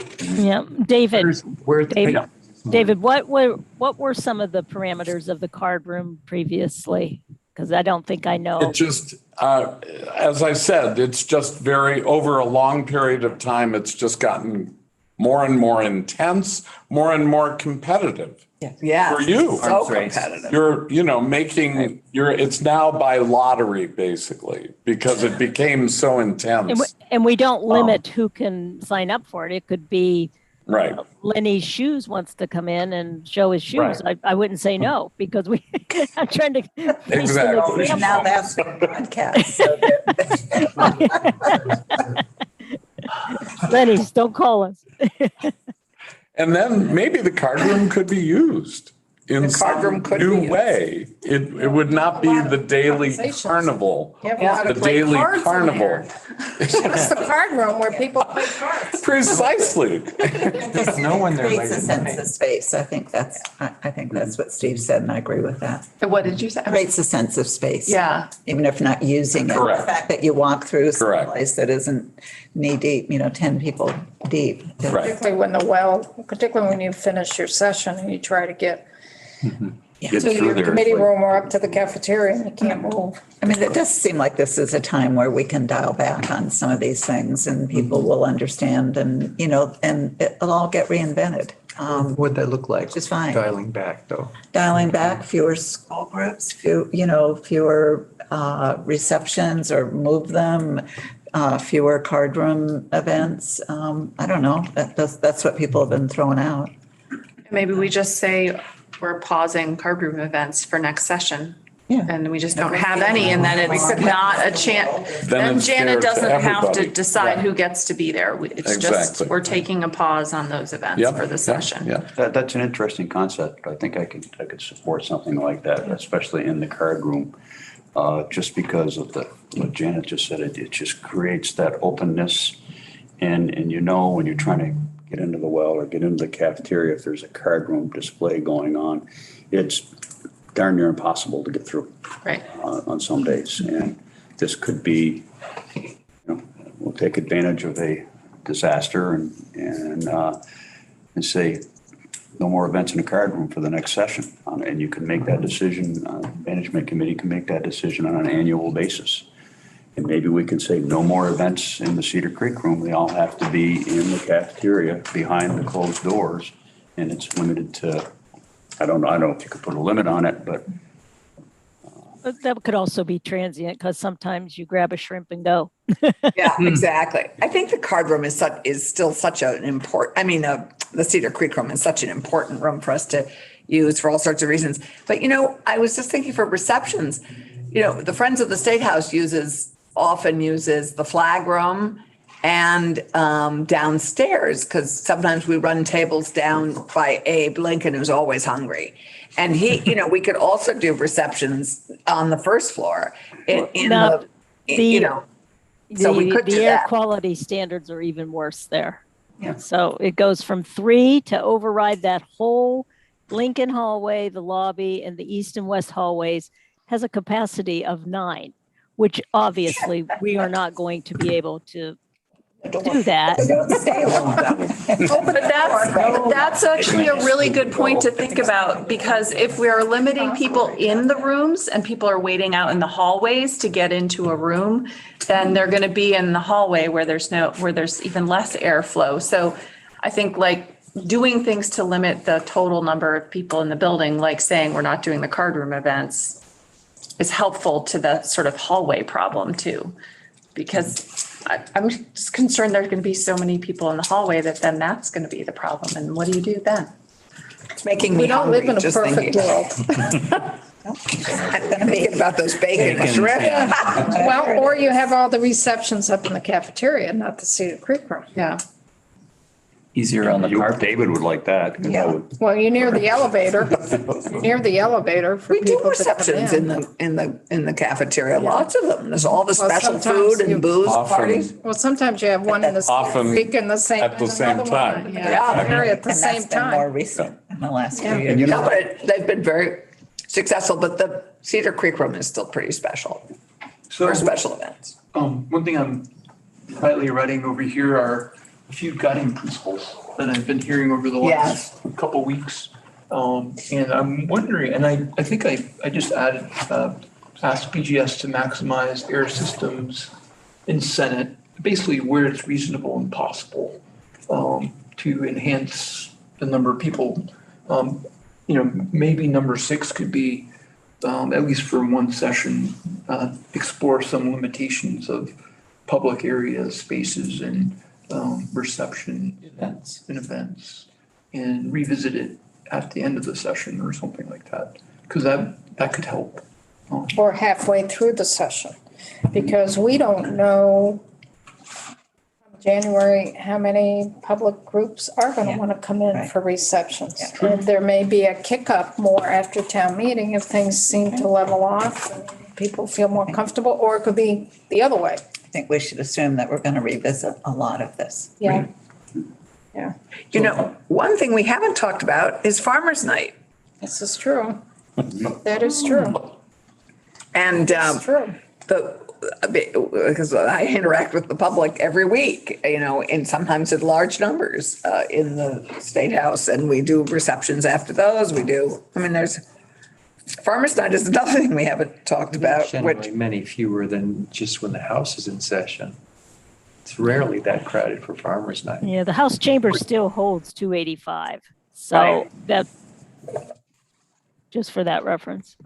Yeah, David, David, David, what were some of the parameters of the card room previously? Because I don't think I know. It just, as I said, it's just over a long period of time, it's just gotten more and more intense, more and more competitive. Yeah. For you. So Arms race. competitive. It's now by lottery, basically, because it became so intense. And we don't limit who can sign up for it. It could be Right. Lenny's Shoes wants to come in and show his shoes. Right. I wouldn't say no because I'm trying to. Exactly. Now that's the podcast. Lenny's, don't call us. And then maybe the card room could be used in The card room some could be new used. way. It would not be the daily carnival, You have a lot the of great daily cards in carnival. there. It's the card room where people play cards. Precisely. There's no one there Creates late a at night. sense of space. I think that's what Steve said, and I agree with that. What did you say? Creates a sense of space. Yeah. Even if not using it. Correct. The fact that you walk through Correct. someplace that isn't knee deep, 10 people deep. Right. Particularly when you finish your session and you try to get Get to through your there. committee room or up to the cafeteria and you can't move. I mean, it does seem like this is a time where we can dial back on some of these things and people will understand and, and it'll all get reinvented. What'd that look like? Which is fine. Dialing back, though. Dialing back, fewer small groups, fewer receptions or move them, fewer card room events. I don't know. That's what people have been throwing out. Maybe we just say we're pausing card room events for next session. Yeah. And we just don't have any, and then it's not a chance. Then it's fair Janet to doesn't have to everybody. decide Right. who gets to be there. It's just, Exactly. we're taking a pause on those events Yep, for the yep, session. yep. That's an interesting concept. I think I could support something like that, especially in the card room. Just because of what Janet just said, it just creates that openness. And when you're trying to get into the well or get into the cafeteria, if there's a card room display going on, it's darn near impossible to get through. Right. On some days. And this could be, we'll take advantage of a disaster and say, no more events in the card room for the next session. And you can make that decision, management committee can make that decision on an annual basis. And maybe we can say no more events in the Cedar Creek room. They all have to be in the cafeteria behind the closed doors. And it's limited to, I don't know if you could put a limit on it, but But that could also be transient because sometimes you grab a shrimp and go. Yeah, exactly. I think the card room is still such an important, the Cedar Creek room is such an important room for us to use for all sorts of reasons. But, I was just thinking for receptions, the Friends of the State House often uses the flag room and downstairs, because sometimes we run tables down by Abe Lincoln, who's always hungry. And we could also do receptions on the first floor so we could do The air that. quality standards are even worse there. Yeah. So it goes from 3 to override that whole Lincoln hallway, the lobby, and the east and west hallways has a capacity of 9, which obviously we are not going to be able to do that. Oh, but that's actually a really good point to think about, because if we are limiting people in the rooms and people are waiting out in the hallways to get into a room, then they're going to be in the hallway where there's even less airflow. So I think doing things to limit the total number of people in the building, like saying we're not doing the card room events, is helpful to the sort of hallway problem too. Because I'm just concerned there's going to be so many people in the hallway that then that's going to be the problem. And what do you do then? It's making me We don't hungry live in a just thinking. perfect world. I'm thinking about those bacon shrimp. Well, or you have all the receptions up in the cafeteria, not the Cedar Creek room. Yeah. Easier on the carpet. David would like that. 'Cause that would- Well, you're near the elevator. You're near the elevator for We do people to come receptions in the cafeteria, lots of them. There's all the Well, special sometimes food you- and booze Often. parties. Well, sometimes you have one in the Cedar Often Creek and the same. at the and same another time. one in the Yeah. cafeteria at the And same that's been more time. recent in the last few Yeah. years. And you know, No, but they've been very successful, but the Cedar Creek room is still pretty special for special events. One thing I'm quietly writing over here are a few guiding principles that I've been hearing over the last couple weeks. And I'm wondering, and I think I just added, ask BGS to maximize air systems in Senate, basically where it's reasonable and possible, to enhance the number of people. Maybe number 6 could be, at least for one session, explore some limitations of public area spaces and reception Events. events, and revisit it at the end of the session or something like that, because that could help. Or halfway through the session, because we don't know January, how many public groups are going to Yeah. want to come in Right. for receptions? Yeah. And there may be a kick up more after town meeting if things seem to level off and people feel more comfortable, or it could be the other way. I think we should assume that we're going to revisit a lot of this. Yeah. Yeah, You know, one thing we haven't talked about is Farmers Night. this is true. That is true. And It's true. because I interact with the public every week, you know, and sometimes in large numbers in the State House, and we do receptions after those. There's Farmers Night is another thing we haven't talked about, Generally, which many fewer than just when the House is in session. It's rarely that crowded for Farmers Night. Yeah, the House chamber still holds 285. So Right. that, just for that reference.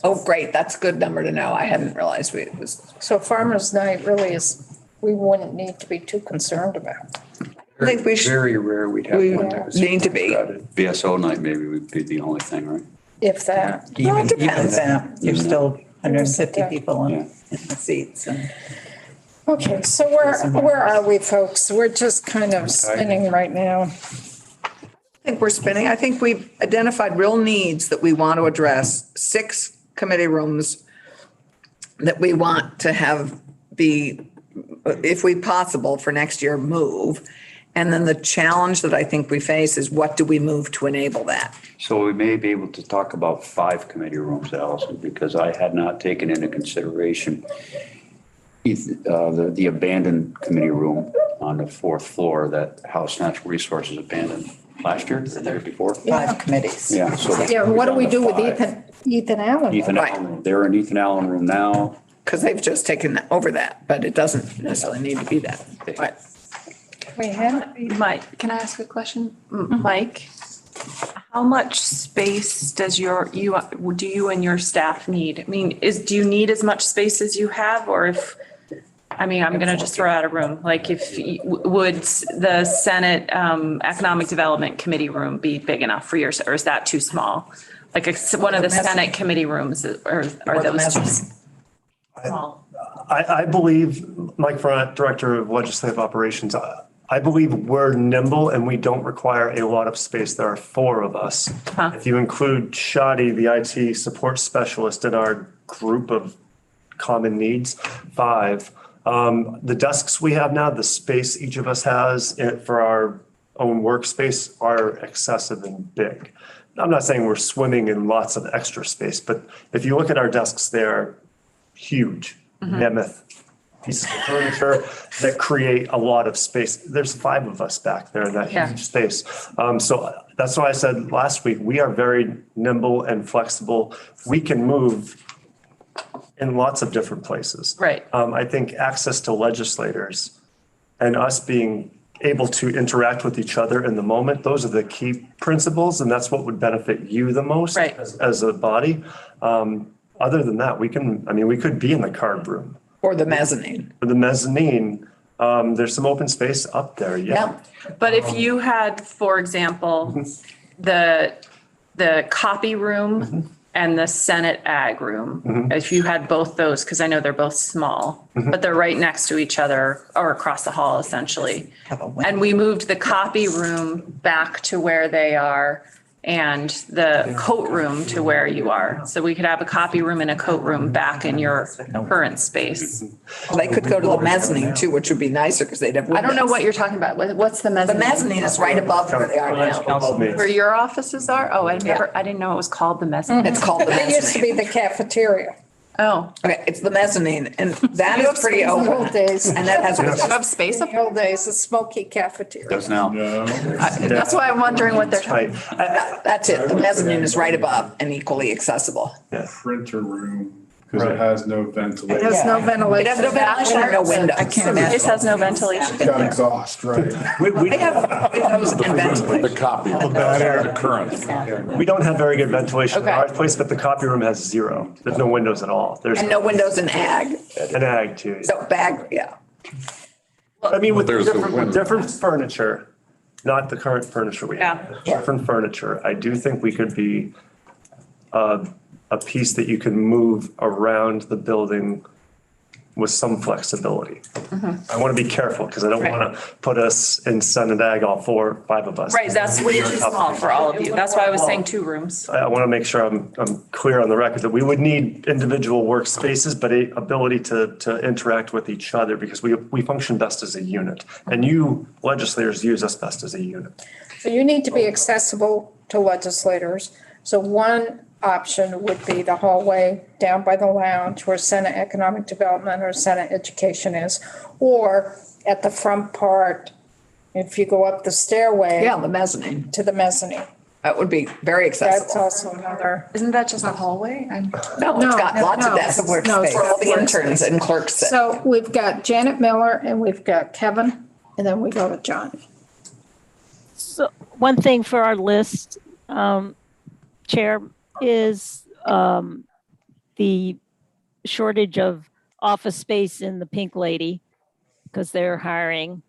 oh, great, that's a good number to know. I hadn't realized it was. So Farmers Night really is, we wouldn't need to be too concerned about. I think we should, Very rare we'd have we one that was need to be. crowded. VSO night maybe would be the only thing, right? If that, Well, it Even depends. that, you're still 150 Yeah. people Yeah. in the seats and. okay, so where are we, folks? We're just kind of spinning right now. I think we're spinning. I think we've identified real needs that we want to address, 6 committee rooms that we want to have be, if we possible for next year, move. And then the challenge that I think we face is what do we move to enable that? So we may be able to talk about 5 committee rooms, Allison, because I had not taken into consideration the abandoned committee room on the 4th floor that House Natural Resources abandoned last year, or the year before. 5 committees. Yeah, so. Yeah, what do we do with 5. Ethan Allen? Ethan Right. Allen room. They're in Ethan Allen room now. Because they've just taken over that, but it doesn't necessarily need to be that. But We had, Mike, can I ask a question? Mike, how much space does do you and your staff need? I mean, do you need as much space as you have, or if, I'm gonna just throw out a room, like would the Senate Economic Development Committee room be big enough for yours, or is that too small? Like one of the Senate committee rooms, or are those too small? I believe, Mike Front, Director of Legislative Operations, I believe we're nimble and we don't require a lot of space. There are 4 of us. Huh. If you include Shadi, the IT support specialist in our group of common needs, 5. The desks we have now, the space each of us has for our own workspace are excessive and big. I'm not saying we're swimming in lots of extra space, but if you look at our desks, they're huge, mammoth pieces of furniture that create a lot of space. There's 5 of us back there in that Yeah. huge space. So that's why I said last week, we are very nimble and flexible. We can move in lots of different places. Right. I think access to legislators and us being able to interact with each other in the moment, those are the key principles, and that's what would benefit you the most Right. as a body. Other than that, we could be in the card room. or the mezzanine. For the mezzanine, there's some open space up there, yeah. But if you had, for example, the copy room and the Senate Ag room, if you had both those, because I know they're both small, but they're right next to each other or across the hall essentially. Have a window. And we moved the copy room back to where they are and the coat room to where you are. So we could have a copy room and a coat room back in your current space. They could go to the mezzanine too, which would be nicer because they'd have. I don't know what you're talking about. What's the The mezzanine? mezzanine is right above where they are now. Where your offices are? Oh, I didn't know it was called the mezzanine. It's called the it used to be mezzanine. the cafeteria. Oh, Okay, it's the mezzanine, and that is pretty In the old open. days. And that has. you have space In up? the old days, a smoky cafeteria. Does now. That's why I'm wondering what they're. Right. That's it. The mezzanine is right above and equally accessible. Printer room, because it has no ventilation. It has no ventilation. It has no ventilation or no windows. I can't imagine. This has no ventilation. Got exhaust, right? They have windows and ventilation. The copy, the current. We don't have very good ventilation in Okay. our place, but the copy room has 0. There's no windows at all. There's And no windows in ag. an ag too. So bag, yeah. I mean, with There's a different, window. different furniture, not the current furniture we have. Yeah. Different furniture, I do think we could be a piece that you can move around the building with some flexibility. I want to be careful because I don't want to put us in Sun and Ag, all 4 or 5 of us. Right, that's way too small for all of you. That's why I was saying 2 rooms. I want to make sure I'm clear on the record that we would need individual workspaces, but a ability to interact with each other because we function best as a unit. And you legislators use us best as a unit. So you need to be accessible to legislators. So one option would be the hallway down by the lounge where Senate Economic Development or Senate Education is, or at the front part, if you go up the stairway. Yeah, the mezzanine. To the mezzanine. That would be very accessible. That's also another. Isn't that just a hallway? No, it's got lots of desk workspace for all the interns and clerks. So we've got Janet Miller and we've got Kevin, and then we go to John. So one thing for our list, Chair, is the shortage of office space in the Pink Lady because they're hiring.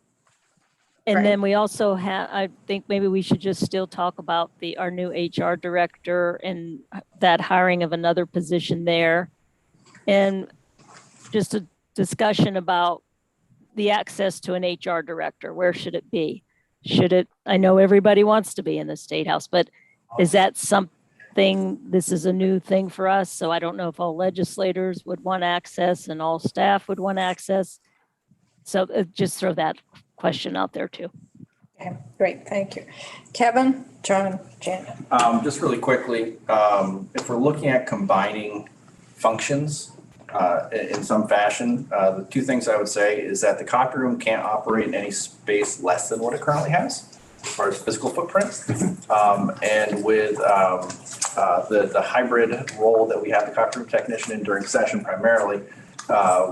And then we also have, I think maybe we should just still talk about our new HR director and that hiring of another position there. And just a discussion about the access to an HR director. Where should it be? I know everybody wants to be in the State House, but is that something, this is a new thing for us, so I don't know if all legislators would want access and all staff would want access. So just throw that question out there too. Okay, great, thank you. Kevin, John, Janet. Just really quickly, if we're looking at combining functions in some fashion, the 2 things I would say is that the copy room can't operate in any space less than what it currently has as far as physical footprint. And with the hybrid role that we have the copy room technician in during session primarily,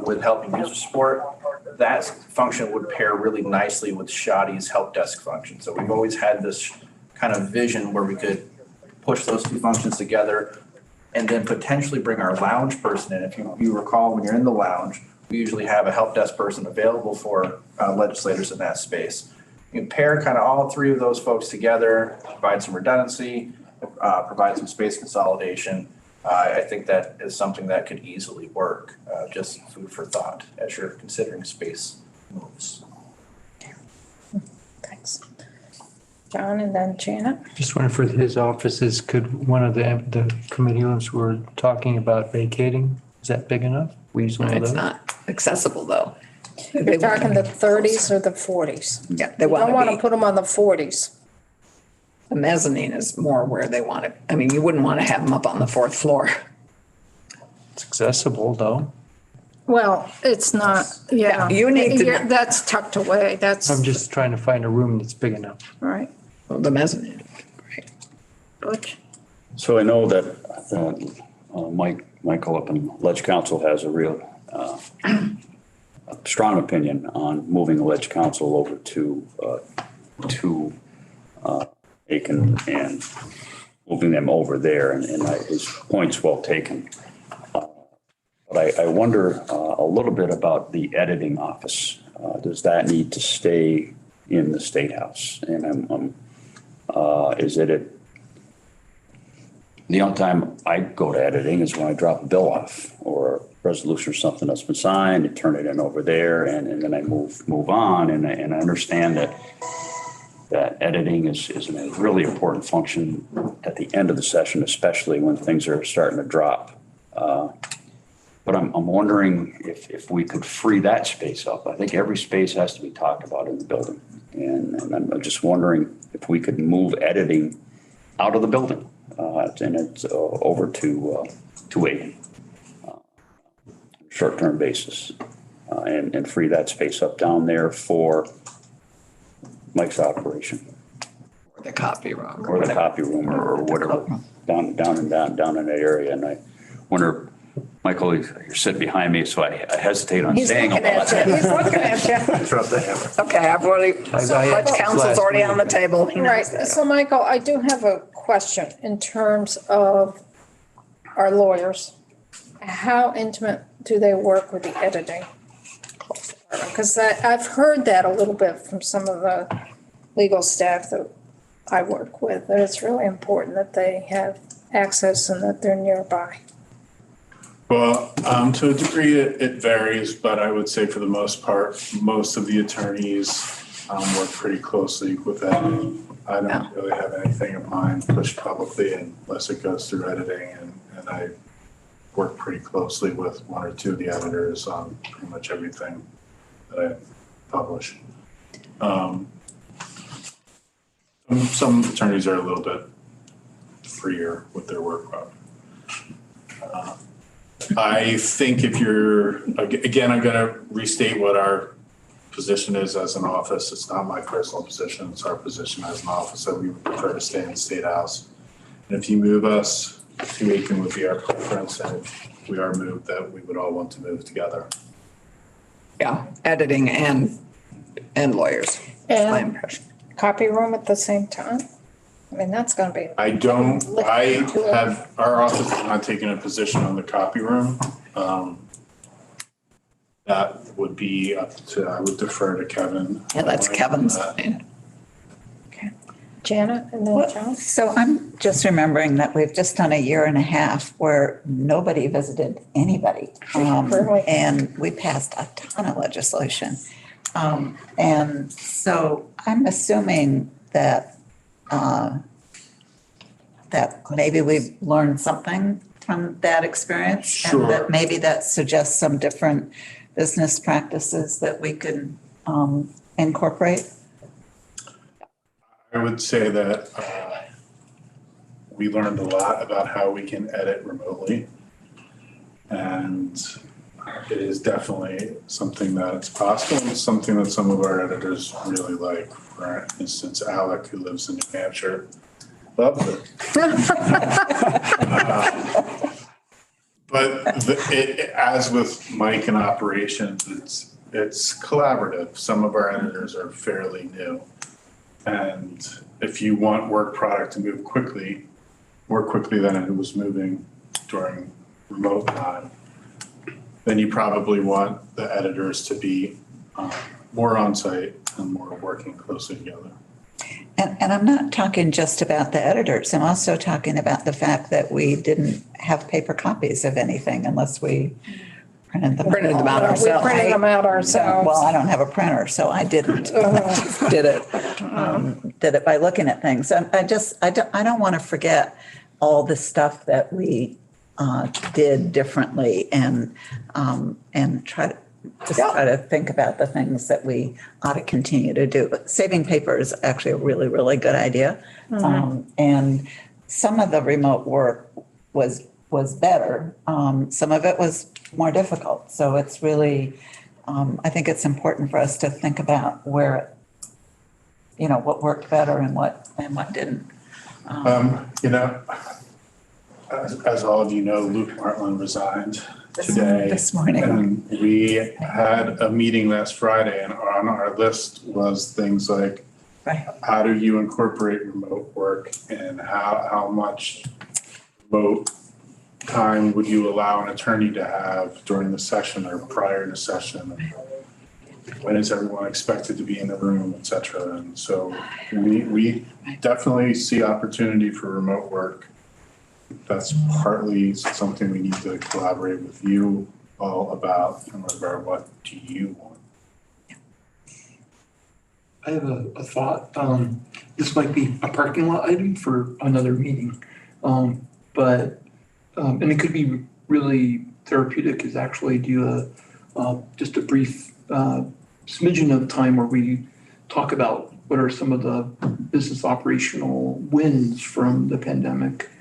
with helping user support, that function would pair really nicely with Shadi's help desk function. So we've always had this kind of vision where we could push those 2 functions together and then potentially bring our lounge person in. If you recall, when you're in the lounge, we usually have a help desk person available for legislators in that space. You can pair kind of all 3 of those folks together, provide some redundancy, provide some space consolidation. I think that is something that could easily work, just food for thought as you're considering space moves. Thanks. John and then Janet. Just wondering for his offices, could one of the committee rooms we're talking about vacating, is that big enough? We use one of those? It's not accessible though. You're talking the 30s or the 40s? Yeah, they You don't want want to to put them on the 40s. the mezzanine is more where they want it. I mean, you wouldn't want to have them up on the 4th floor. It's accessible though. Well, it's not, yeah. You need to- That's tucked away, that's. I'm just trying to find a room that's big enough. Right. The mezzanine. Butch? So I know that Michael up in Ledge Council has a real strong opinion on moving the Ledge Council over to Aiken and moving them over there, and his point's well taken. But I wonder a little bit about the editing office. Does that need to stay in the State House? And is it the only time I go to editing is when I drop a bill off or a resolution or something that's been signed, and turn it in over there, and then I move on. And I understand that editing is a really important function at the end of the session, especially when things are starting to drop. But I'm wondering if we could free that space up. I think every space has to be talked about in the building. And I'm just wondering if we could move editing out of the building and it's over to a short-term basis and free that space up down there for Mike's operation. Or the copy room. Or the copy room or whatever, down in that area. And I wonder, Michael, you're sitting behind me, so I hesitate on saying a lot. He's looking at you. Drop the hammer. Okay, I've already, Ledge Council's already on the table. He knows Right, that. so Michael, I do have a question in terms of our lawyers. How intimate do they work with the editing? Because I've heard that a little bit from some of the legal staff that I work with, that it's really important that they have access and that they're nearby. Well, to a degree, it varies, but I would say for the most part, most of the attorneys work pretty closely with that. I don't really have anything of mine pushed publicly unless it goes through editing, and I work pretty closely with one or two of the editors on pretty much everything that I publish. Some attorneys are a little bit freer with their workload. I think if you're, again, I'm going to restate what our position is as an office. It's not my personal position. It's our position as an office that we would prefer to stay in the State House. And if you move us, 2 Aiken would be our preference. And if we are moved, that we would all want to move together. Yeah, editing and lawyers, that's my And impression. copy room at the same time? I mean, that's gonna be. Our office is not taking a position on the copy room. That would be up to, I would defer to Kevin. Yeah, that's Kevin's. Janet and then John? So I'm just remembering that we've just done a year and a half where nobody visited anybody. Really? And we passed a ton of legislation. And so I'm assuming that, that maybe we've learned something from that experience. Sure. And that maybe that suggests some different business practices that we could incorporate. I would say that we learned a lot about how we can edit remotely. And it is definitely something that's possible. It's something that some of our editors really like. For instance, Alec, who lives in New Hampshire, loves it. But as with Mike and operations, it's collaborative. Some of our editors are fairly new. And if you want work product to move quickly, more quickly than it was moving during remote time, then you probably want the editors to be more on site and more working closely together. And I'm not talking just about the editors. I'm also talking about the fact that we didn't have paper copies of anything unless we printed them out We ourselves. printed them out ourselves. Well, I don't have a printer, so I didn't. Did it by looking at things. And I don't want to forget all the stuff that we did differently and try to think about the things that we ought to continue to do. Saving paper is actually a really, really good idea. And some of the remote work was better. Some of it was more difficult. So it's really, I think it's important for us to think about where, what worked better and what didn't. As all of you know, Luke Martland resigned today. This morning. And we had a meeting last Friday, and on our list was things like, Right. how do you incorporate remote work, and how much remote time would you allow an attorney to have during the session or prior to session? When is everyone expected to be in the room, et cetera? And so we definitely see opportunity for remote work. That's partly something we need to collaborate with you all about in regard to what do you want? I have a thought. This might be a parking lot item for another meeting. But it could be really therapeutic is actually do just a brief smidgen of time where we talk about what are some of the business operational wins from the pandemic.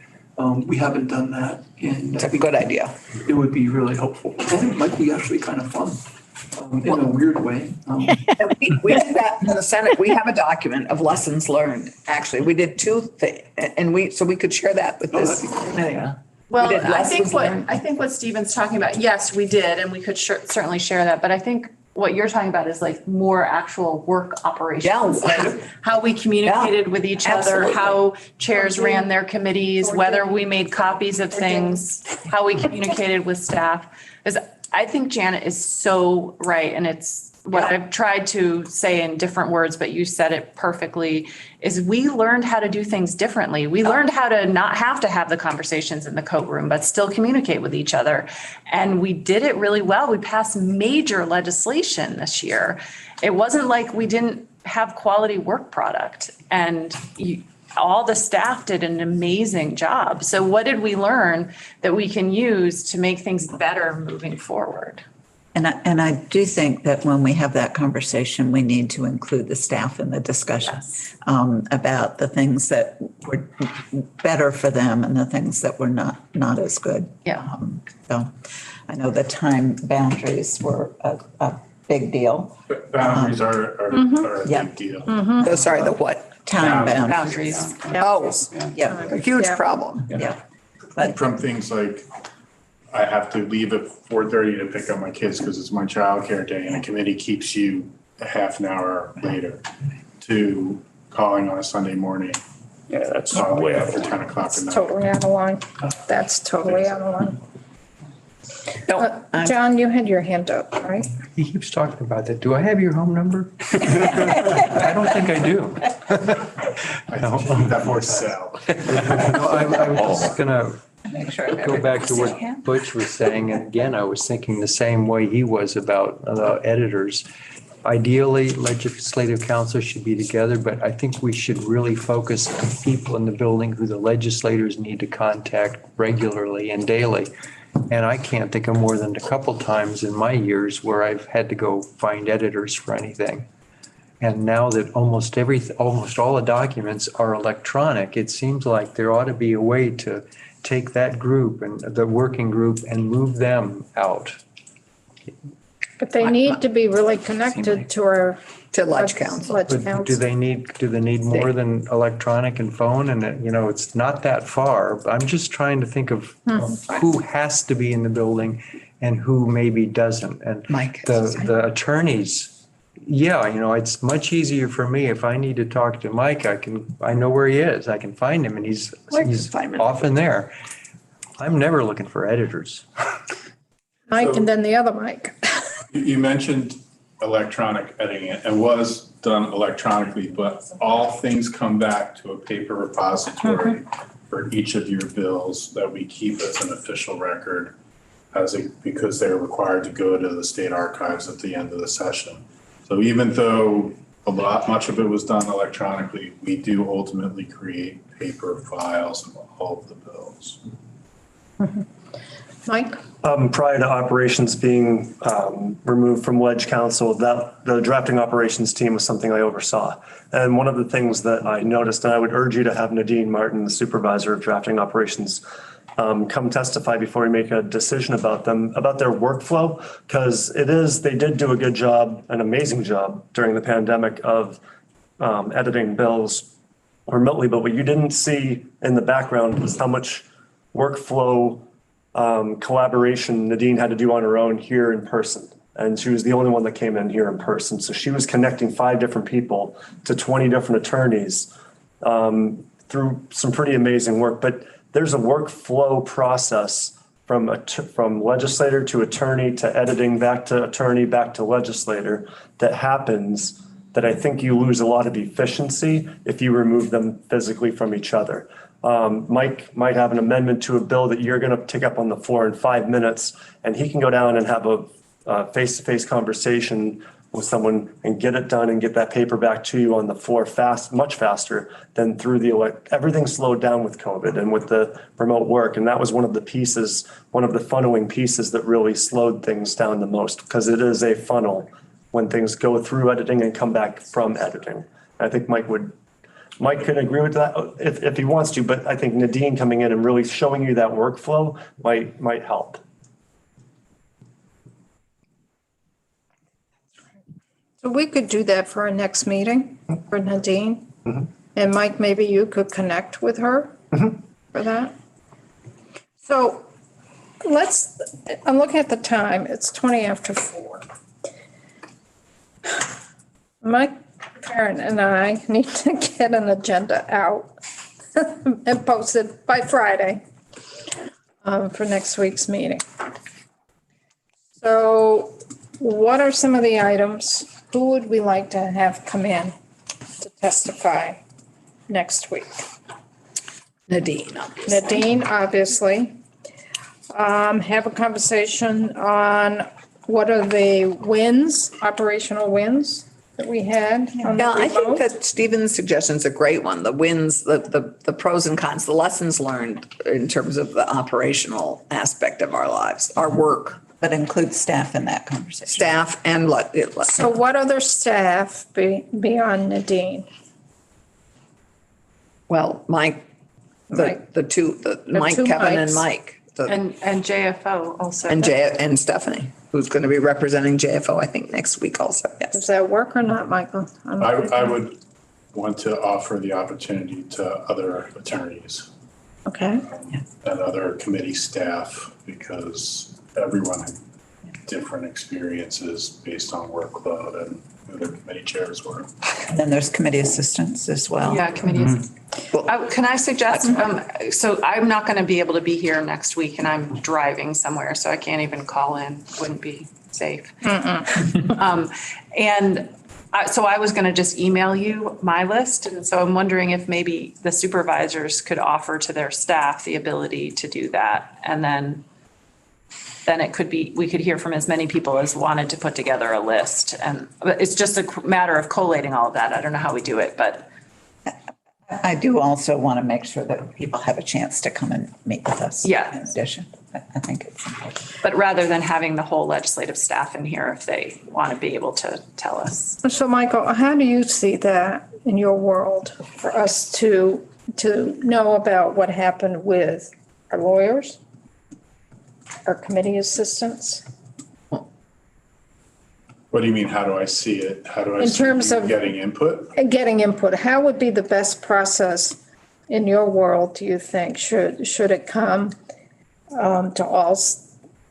We haven't done that. And It's a good idea. It would be really helpful. And it might be actually kind of fun in a weird way. We did that in the Senate. We have a document of lessons learned. Actually, we did two things, and we could share that with this committee. Well, We did I think lessons what Stephen's talking about, yes, we did, and we could certainly share that, but I think what you're talking about is like more actual work operations. Yeah. Like how we communicated with each other, Absolutely. how chairs ran their committees, whether we made copies of things, how we communicated with staff. Because I think Janet is so right, and it's what I've tried to say in different words, but you said it perfectly, is we learned how to do things differently. We learned how to not have to have the conversations in the coat room, but still communicate with each other. And we did it really well. We passed major legislation this year. It wasn't like we didn't have quality work product, and all the staff did an amazing job. So what did we learn that we can use to make things better moving forward? And I do think that when we have that conversation, we need to include the staff in the discussion about the things that were better for them and the things that were not as good. Yeah. So I know the time boundaries were a big deal. Boundaries are a Yeah. big deal. Oh, sorry, the what? Time Boundaries. boundaries. Oh, Yeah, a huge Yeah. problem. yeah. But From things like, I have to leave at 4:30 to pick up my kids because it's my childcare day and a committee keeps you a half an hour later, to calling on a Sunday morning. Yeah, that's Calling way out after of 10 o'clock at night. Totally out of line. That's totally out of line. No, John, you had your hand up, right? He keeps talking about that. Do I have your home number? I don't think I do. I think that more sell. No, I was just gonna make sure I go back to what Butch was saying, and again, I was thinking the same way he was about editors. Ideally, legislative council should be together, but I think we should really focus on people in the building who the legislators need to contact regularly and daily. And I can't think of more than a couple times in my years where I've had to go find editors for anything. And now that almost all the documents are electronic, it seems like there ought to be a way to take that group and the working group and move them out. But they need to be really connected to our. To Ledge Council. Ledge But Council. do they need more than electronic and phone? And, it's not that far. I'm just trying to think of who has to be in the building and who maybe doesn't. And Mike. the attorneys, it's much easier for me if I need to talk to Mike, I know where he is. I can find him and he's often there. I'm never looking for editors. Mike and then the other Mike. You mentioned electronic editing. It was done electronically, but all things come back to a paper repository for each of your bills that we keep as an official record because they're required to go to the state archives at the end of the session. So even though much of it was done electronically, we do ultimately create paper files of all of the bills. Mike? Prior to operations being removed from Ledge Council, the drafting operations team was something I oversaw. And one of the things that I noticed, and I would urge you to have Nadine Martin, the supervisor of drafting operations, come testify before we make a decision about them, about their workflow, because they did do a good job, an amazing job during the pandemic of editing bills remotely. But what you didn't see in the background was how much workflow collaboration Nadine had to do on her own here in person. And she was the only one that came in here in person. So she was connecting 5 different people to 20 different attorneys through some pretty amazing work. But there's a workflow process from legislator to attorney to editing, back to attorney, back to legislator that happens that I think you lose a lot of efficiency if you remove them physically from each other. Mike might have an amendment to a bill that you're going to take up on the floor in 5 minutes, and he can go down and have a face-to-face conversation with someone and get it done and get that paper back to you on the floor much faster than through everything slowed down with COVID and with the remote work. And that was one of the funneling pieces that really slowed things down the most, because it is a funnel when things go through editing and come back from editing. I think Mike can agree with that if he wants to, but I think Nadine coming in and really showing you that workflow might help. So we could do that for our next meeting for Nadine. And Mike, maybe you could connect with her for that. So I'm looking at the time, it's 20 after 4. Mike Parent and I need to get an agenda out and post it by Friday for next week's meeting. So what are some of the items? Who would we like to have come in to testify next week? Nadine, obviously. Nadine, obviously. Have a conversation on what are the wins, operational wins that we had on the Yeah, I think remote? that Stephen's suggestion is a great one. The wins, the pros and cons, the lessons learned in terms of the operational aspect of our lives, our work, But include staff in that conversation. staff and So what other staff beyond Nadine? well, Mike, the two, Mike, two Kevin and Mikes. Mike. And JFO also. And Stephanie, who's going to be representing JFO, I think, next week also, Does yes. that work or not, Michael? I would want to offer the opportunity to other attorneys Okay, and other committee staff because everyone had different experiences based on workload and who their committee chairs were. And then there's committee assistants as well. Yeah, committees. Can I suggest, so I'm not going to be able to be here next week and I'm driving somewhere, so I can't even call in, wouldn't be safe. So I was going to just email you my list. And so I'm wondering if maybe the supervisors could offer to their staff the ability to do that. And then it could be, we could hear from as many people as wanted to put together a list. And it's just a matter of collating all of that. I don't know how we do it, but. I do also want to make sure that people have a chance to come and meet with us. Yeah. In addition, I think it's important. But rather than having the whole legislative staff in here, if they want to be able to tell us. so Michael, how do you see that in your world for us to know about what happened with our lawyers, our committee assistants? What do you mean, how do I see it? How do I In see terms you of- getting input? And getting input, how would be the best process in your world, do you think? Should it come to all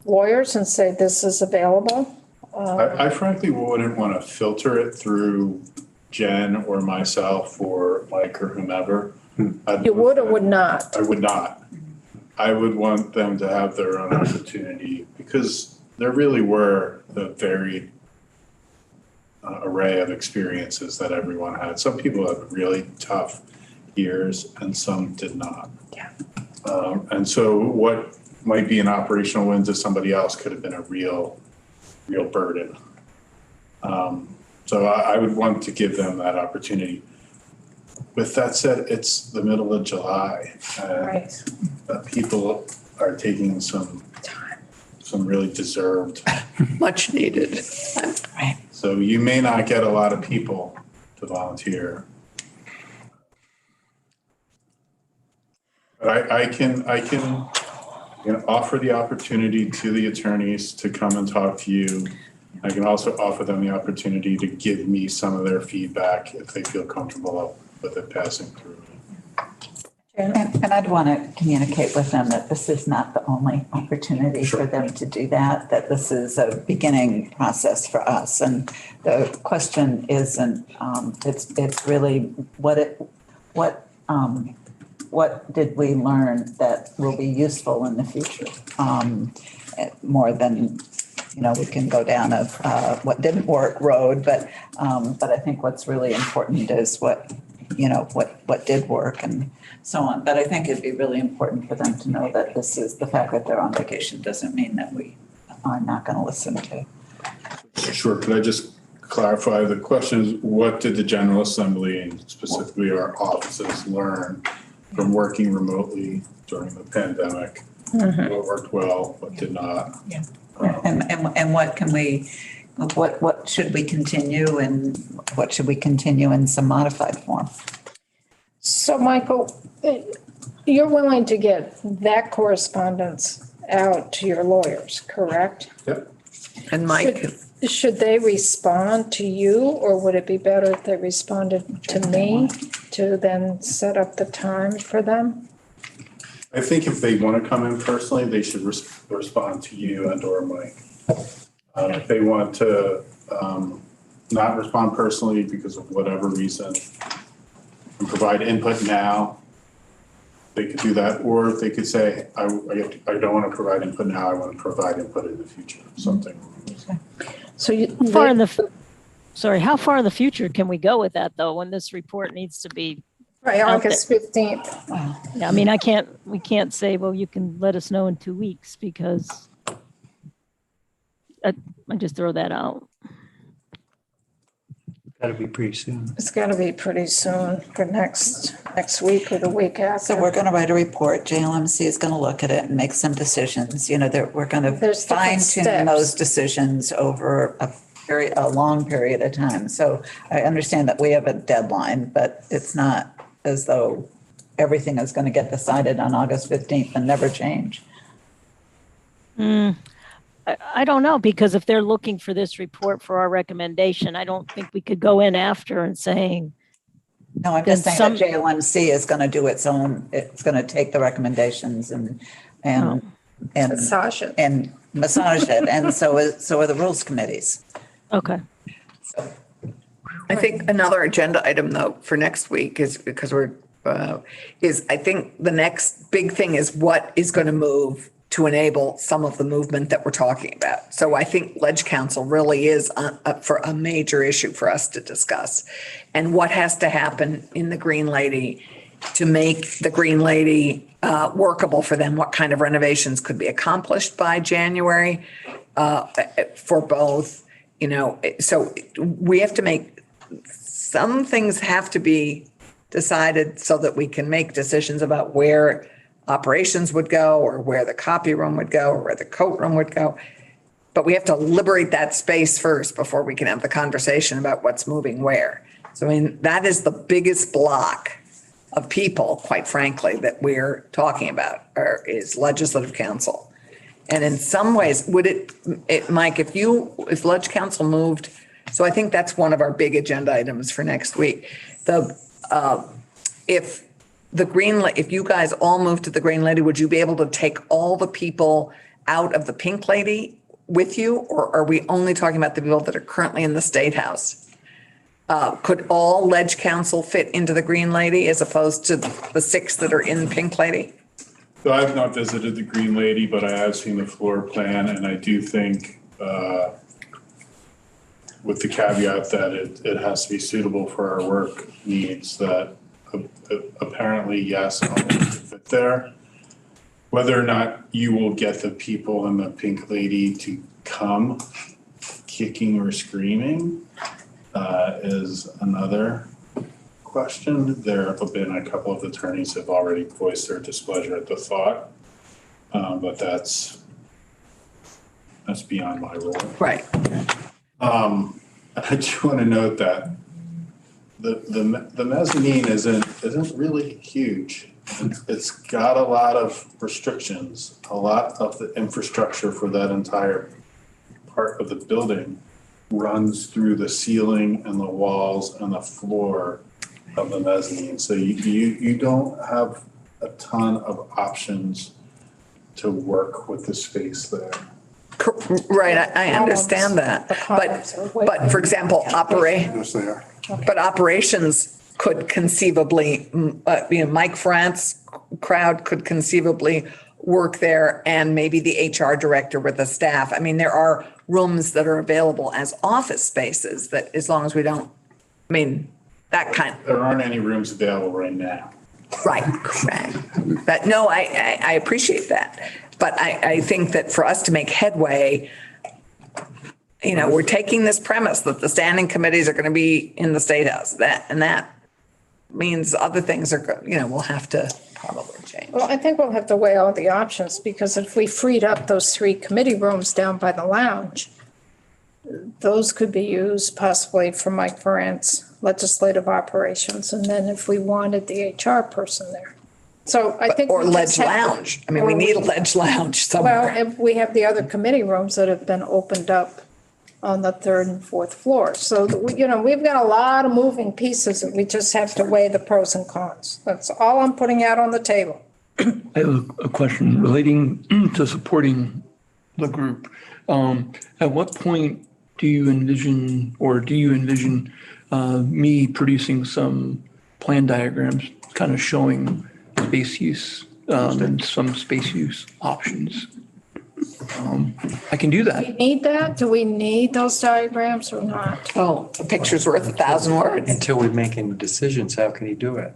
lawyers and say this is available? I frankly wouldn't want to filter it through Jen or myself or Mike or whomever. You would or would not? I would not. I would want them to have their own opportunity because there really were the varied array of experiences that everyone had. Some people had really tough years and some did not. Yeah. And so what might be an operational win to somebody else could have been a real burden. So I would want to give them that opportunity. With that said, it's the middle of July and Right. People are taking some really deserved. Much needed. Right. So you may not get a lot of people to volunteer. But I can offer the opportunity to the attorneys to come and talk to you. I can also offer them the opportunity to give me some of their feedback if they feel comfortable with it passing through. And I'd want to communicate with them that this is not the only opportunity for them to do that, that this is a beginning process for us. And the question isn't, it's really what did we learn that will be useful in the future? More than, we can go down what didn't work road, but I think what's really important is what did work and so on. But I think it'd be really important for them to know that this is, the fact that they're on vacation doesn't mean that we are not going to listen to. Sure. Could I just clarify? The question is, what did the General Assembly and specifically our offices learn from working remotely during the pandemic? What worked well, what did not? Yeah. And what can we, what should we continue and what should we continue in some modified form? So Michael, you're willing to get that correspondence out to your lawyers, correct? Yep. And Mike, Should they respond to you, or would it be better if they responded to me to then set up the time for them? I think if they want to come in personally, they should respond to you and or Mike. If they want to not respond personally because of whatever reason and provide input now, they could do that. Or they could say, I don't want to provide input now, I want to provide input in the future, something. So you. How far in the, sorry, how far in the future can we go with that though, when this report needs to be? Right, out August 15th. Yeah, I mean, we can't say, well, you can let us know in 2 weeks because I just throw that out. Got to be pretty soon. It's got to be pretty soon for next week or the week after. So we're going to write a report. JLMC is going to look at it and make some decisions. You know, we're going to There's different fine tune steps. those decisions over a long period of time. So I understand that we have a deadline, but it's not as though everything is going to get decided on August 15th and never change. I don't know, because if they're looking for this report for our recommendation, I don't think we could go in after and saying, No, I'm just Then saying that JLMC is going to do its own, it's going to take the recommendations and Massage it. and massage it. And so are the rules committees. okay. I think another agenda item though for next week is because I think the next big thing is what is going to move to enable some of the movement that we're talking about. So I think Ledge Council really is up for a major issue for us to discuss. And what has to happen in the Green Lady to make the Green Lady workable for them? What kind of renovations could be accomplished by January for both? You know, so we have to make, some things have to be decided so that we can make decisions about where operations would go or where the copy room would go or where the coat room would go. But we have to liberate that space first before we can have the conversation about what's moving where. So I mean, that is the biggest block of people, quite frankly, that we're talking about is Legislative Council. And in some ways, would it Mike, if Ledge Council moved, so I think that's one of our big agenda items for next week. If you guys all move to the Green Lady, would you be able to take all the people out of the Pink Lady with you? Or are we only talking about the people that are currently in the State House? Could all Ledge Council fit into the Green Lady as opposed to the 6 that are in Pink Lady? So I've not visited the Green Lady, but I have seen the floor plan, and I do think, with the caveat that it has to be suitable for our work needs, that apparently, yes, I'll fit there. Whether or not you will get the people in the Pink Lady to come kicking or screaming is another question. There have been a couple of attorneys have already voiced their displeasure at the thought, but that's beyond my role. Right. I do want to note that the mezzanine isn't really huge. It's got a lot of restrictions. A lot of the infrastructure for that entire part of the building runs through the ceiling and the walls and the floor of the mezzanine. So you don't have a ton of options to work with the space there. Right, I understand that. But for example, Yes, they are. But operations could conceivably, Mike France crowd could conceivably work there, and maybe the HR director with the staff. I mean, there are rooms that are available as office spaces that, as long as we don't, I mean, that kind. There aren't any rooms available right now. Right. But no, I appreciate that. But I think that for us to make headway, you know, we're taking this premise that the standing committees are going to be in the State House. That means other things are, you know, we'll have to probably change. Well, I think we'll have to weigh all the options, because if we freed up those 3 committee rooms down by the lounge, those could be used possibly for Mike Ferentz legislative operations. And then if we wanted the HR person there. So I think. Or Ledge Lounge. I mean, we need a Ledge Lounge somewhere. Well, if we have the other committee rooms that have been opened up on the 3rd and 4th floor. So, you know, we've got a lot of moving pieces and we just have to weigh the pros and cons. That's all I'm putting out on the table. I have a question relating to supporting the group. At what point do you envision me producing some plan diagrams kind of showing space use and some space use options? I can do Do that. we need that? Do we need those diagrams or not? Oh, a picture's worth 1,000 words. Until we make any decisions, how can he do it?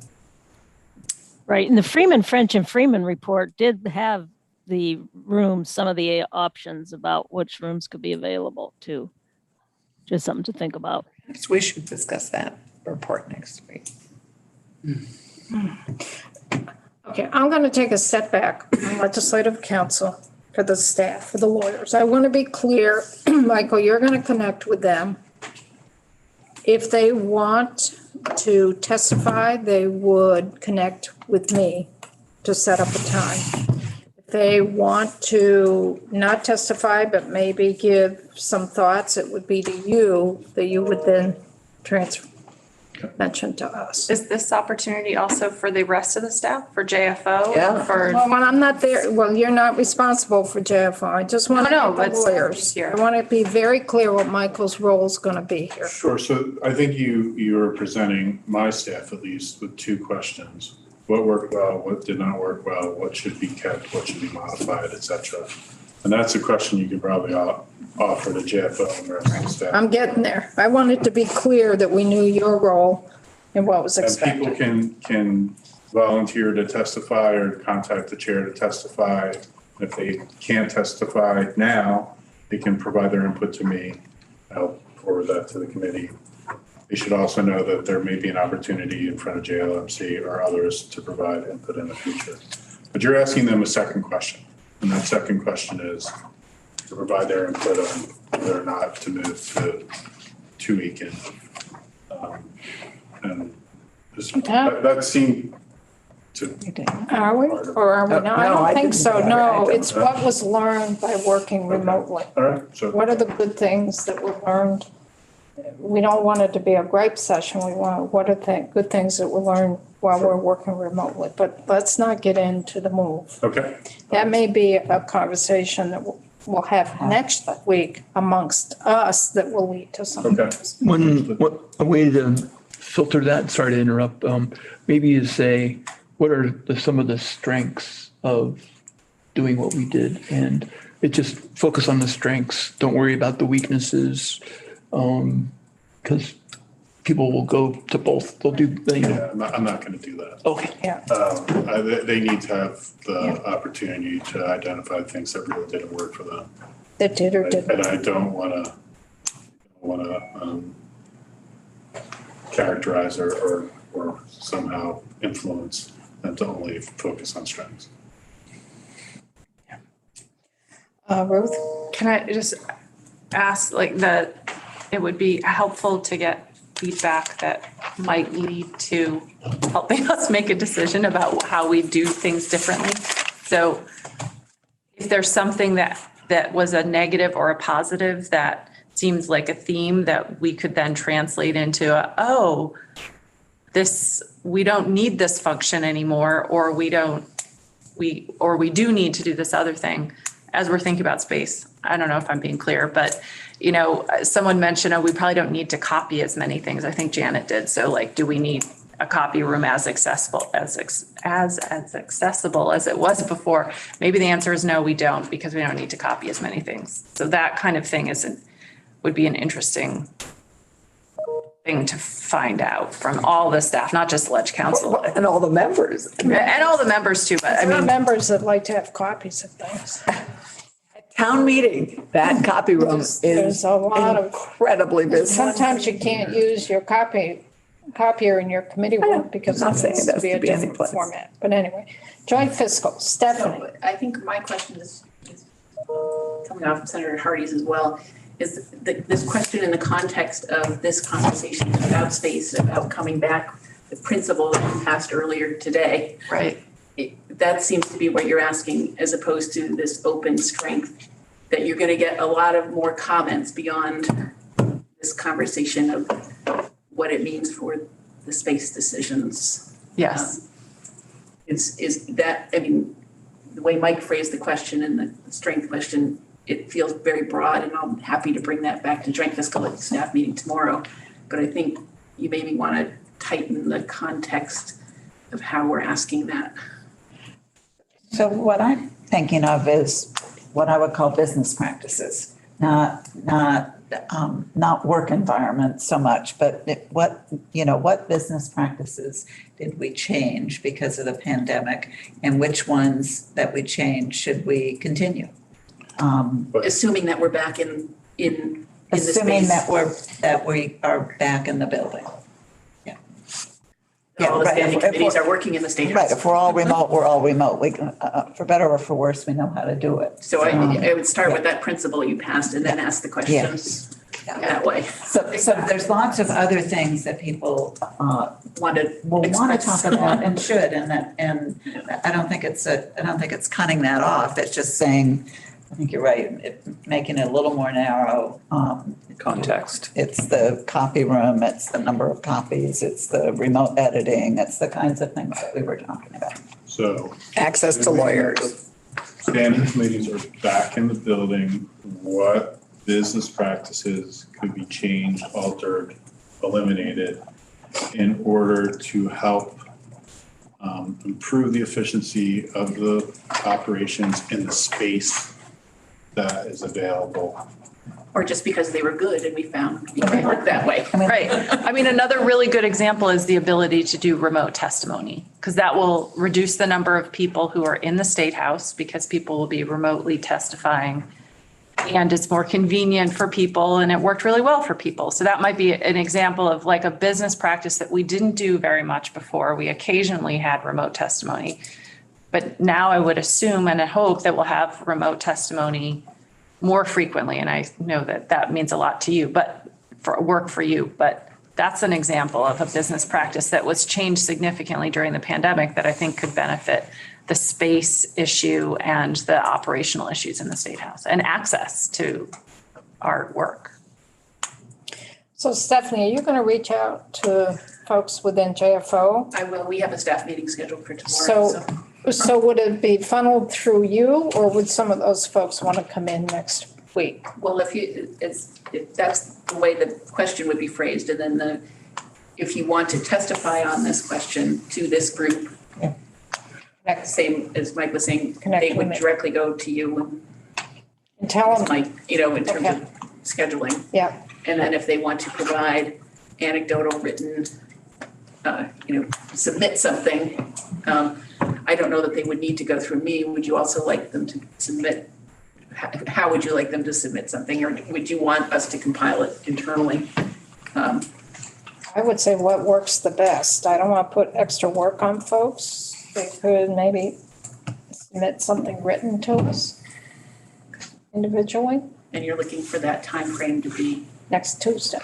Right, and the Freeman, French and Freeman report did have the rooms, some of the options about which rooms could be available too. Just something to think about. We should discuss that report next week. Okay, I'm going to take a step back on legislative council for the staff, for the lawyers. I want to be clear, Michael, you're going to connect with them. If they want to testify, they would connect with me to set up a time. If they want to not testify, but maybe give some thoughts, it would be to you that you would then mention to us. Is this opportunity also for the rest of the staff, for JFO? Yeah. For, Well, when I'm not there, well, you're not responsible for JFO. I just want to No, get the but lawyers. here. I want to be very clear what Michael's role is going to be here. Sure, so I think you are presenting my staff at least with two questions. What worked well, what did not work well, what should be kept, what should be modified, et cetera. And that's a question you could probably offer to JFO and the rest of the staff. I'm getting there. I wanted to be clear that we knew your role and what was And people expected. can volunteer to testify or contact the chair to testify. If they can't testify now, they can provide their input to me. I'll forward that to the committee. They should also know that there may be an opportunity in front of JLMC or others to provide input in the future. But you're asking them a second question. And that second question is to provide their input on whether or not to move to 2 weekend. And this- that seemed to. Are we or are we not? I No, I don't think didn't- so. I No, don't it's what was learned by working remotely. All right, so. What are the good things that were learned? We don't want it to be a gripe session. We want, what are the good things that we learned while we're working remotely? But let's not get into the move. Okay. That may be a conversation that we'll have next week amongst us that will lead to something. Okay. A way to filter that, sorry to interrupt, maybe you say, what are some of the strengths of doing what we did? And it just focus on the strengths. Don't worry about the weaknesses. Because people will go to both. They'll do, Yeah, I'm not going to do that. Okay. Yeah. They need to have the opportunity to identify things that really didn't work for them. That did or didn't. And I don't want to characterize or somehow influence them to only focus on strengths. Ruth? can I just ask, like, it would be helpful to get feedback that might lead to helping us make a decision about how we do things differently. So if there's something that was a negative or a positive that seems like a theme that we could then translate into we don't need this function anymore, or we do need to do this other thing as we're thinking about space. I don't know if I'm being clear, but someone mentioned, we probably don't need to copy as many things. I think Janet did. So like, do we need a copy room as accessible as accessible as it was before? Maybe the answer is no, we don't, because we don't need to copy as many things. So that kind of thing would be an interesting thing to find out from all the staff, not just Ledge Council. And all the members. And all the members too, but I There are mean, members that like to have copies of things. Town meeting, that copy room There's is a lot of, incredibly busy. sometimes you can't use your copier in your committee room because I'm it not saying needs it to has be to a be any different place. format. But anyway, joint fiscal, Stephanie. So I think my question is coming off of Senator Hardy's as well, is this question in the context of this conversation about space, about coming back, the principle that you passed earlier today. right. That seems to be what you're asking, as opposed to this open strength, that you're going to get a lot of more comments beyond this conversation of what it means for the space decisions. Yes. Is that, I mean, the way Mike phrased the question and the strength question, it feels very broad, and I'm happy to bring that back to joint fiscal at the staff meeting tomorrow. But I think you maybe want to tighten the context of how we're asking that. So what I'm thinking of is what I would call business practices, not work environment so much, but what business practices did we change because of the pandemic, and which ones that we changed should we continue? Assuming that we're back in the Assuming space. that we are back in the building. All the right. standing If we're- committees are working in the state Right, house. if we're all remote, we're all remote. We, for better or for worse, we know how to do it. So I would start with that principle you passed and then ask the questions that way. So there's lots of other things that people Want to will want to express. talk about and should, and I don't think it's cutting that off. It's just saying, I think you're right, making it a little more narrow. Context. It's the copy room, it's the number of copies, it's the remote editing, it's the kinds of things that we were talking about. So. Access to lawyers. Standing committees are back in the building. What business practices could be changed, altered, eliminated in order to help improve the efficiency of the operations in the space that is available? Or just because they were good and we found we can work that way. Right. I mean, another really good example is the ability to do remote testimony, because that will reduce the number of people who are in the State House because people will be remotely testifying. And it's more convenient for people and it worked really well for people. So that might be an example of like a business practice that we didn't do very much before. We occasionally had remote testimony. But now I would assume and I hope that we'll have remote testimony more frequently. And I know that that means a lot to you, but for work for you. But that's an example of a business practice that was changed significantly during the pandemic that I think could benefit the space issue and the operational issues in the State House and access to our work. So Stephanie, are you going to reach out to folks within JFO? I will. We have a staff meeting scheduled for tomorrow. So would it be funneled through you, or would some of those folks want to come in next week? Well, if that's the way the question would be phrased, and then if you want to testify on this question to this group, same as Mike was saying, they would directly go to you and tell them, like, in terms of scheduling. Yeah. And then if they want to provide anecdotal written, submit something, I don't know that they would need to go through me. Would you also like them to submit? How would you like them to submit something, or would you want us to compile it internally? I would say what works the best. I don't want to put extra work on folks. They could maybe submit something written to us individually. And you're looking for that time frame to be next Tuesday.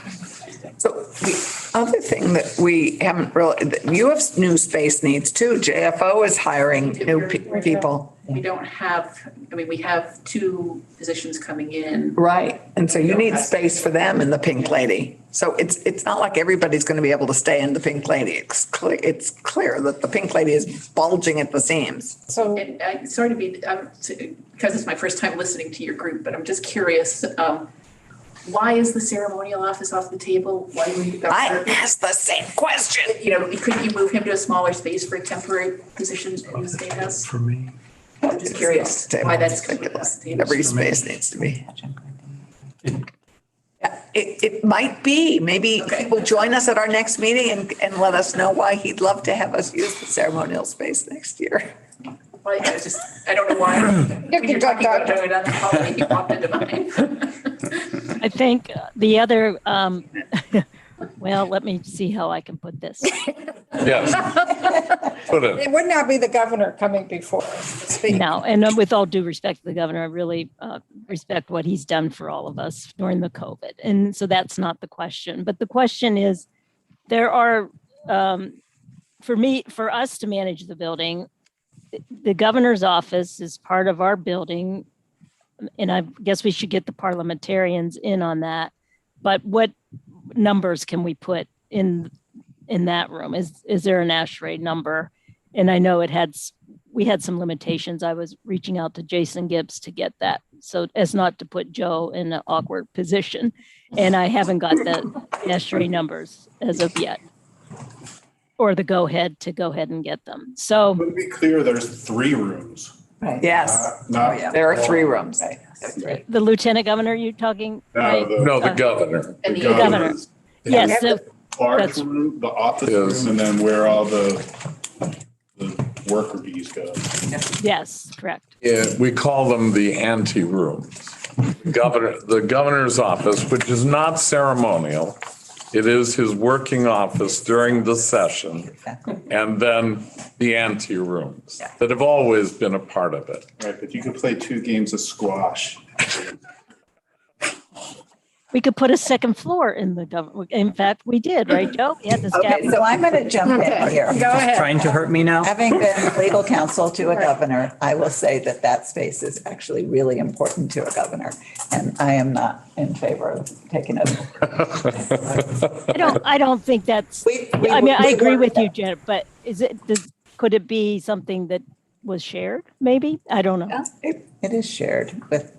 So the other thing that we haven't really, you have new space needs too. JFO is hiring new people. We don't have, we have 2 positions coming in. Right. And so you need space for them in the Pink Lady. So it's not like everybody's going to be able to stay in the Pink Lady. It's clear that the Pink Lady is bulging at the seams. So, and I sorry to be, because it's my first time listening to your group, but I'm just curious, why is the ceremonial office off the table? Why do we? I asked the same question. Couldn't you move him to a smaller space for a temporary position in the State House? For me. I'm just curious why that's off the table. Every space needs to be. It might be, maybe he will join us at our next meeting and let us know why he'd love to have us use the ceremonial space next year. Well, I don't know why. When you're talking about doing it on the holiday, you popped into mind. I think the other, well, let me see how I can put this. Yes. Put it. it would not be the governor coming before us to speak. No, and with all due respect to the governor, I really respect what he's done for all of us during the COVID. And so that's not the question. But the question is, there are, for us to manage the building, the governor's office is part of our building. And I guess we should get the parliamentarians in on that. But what numbers can we put in that room? Is there an ASHRAE number? And I know we had some limitations. I was reaching out to Jason Gibbs to get that, so as not to put Joe in an awkward position. And I haven't got the ASHRAE numbers as of yet, or the go ahead and get them. So To be clear, there's 3 rooms. Yes, Not. there are 3 rooms. The lieutenant governor you talking? right? No, the governor. And The the governor. Yes, have so- Large That's- room, the office Yes. room, and then where all the worker bees go. yes, correct. Yeah, we call them the ante rooms. The governor's office, which is not ceremonial. It is his working office during the session. And then the ante rooms that have always been a part of it. Right, but you could play 2 games of squash. We could put a second floor in the government. In fact, we did, right, Joe? We had this gap. Okay, so I'm going to jump in here. Go ahead. Trying to hurt me now? Having been legal counsel to a governor, I will say that that space is actually really important to a governor. And I am not in favor of taking it. I don't think that's, I mean, I agree with you, Janet, but could it be something that was shared, maybe? I don't know. It is shared with.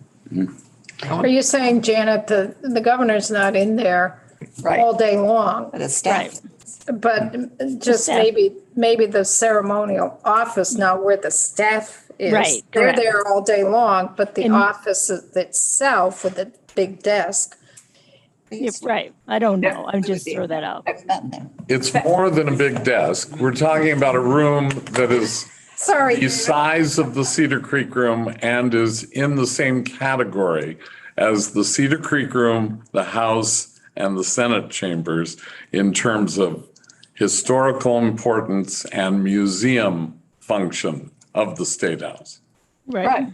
Are you saying, Janet, the governor's not in there all day long? But it's staff. But just staff. maybe the ceremonial office, now where the staff is. Right, They're correct. there all day long, but the And- office itself with the big desk. Yeah, right. I don't know. I'm just throw that out. I've been there. It's more than a big desk. We're talking about a room that is Sorry. the size of the Cedar Creek room and is in the same category as the Cedar Creek room, the House, and the Senate chambers in terms of historical importance and museum function of the State House. Right.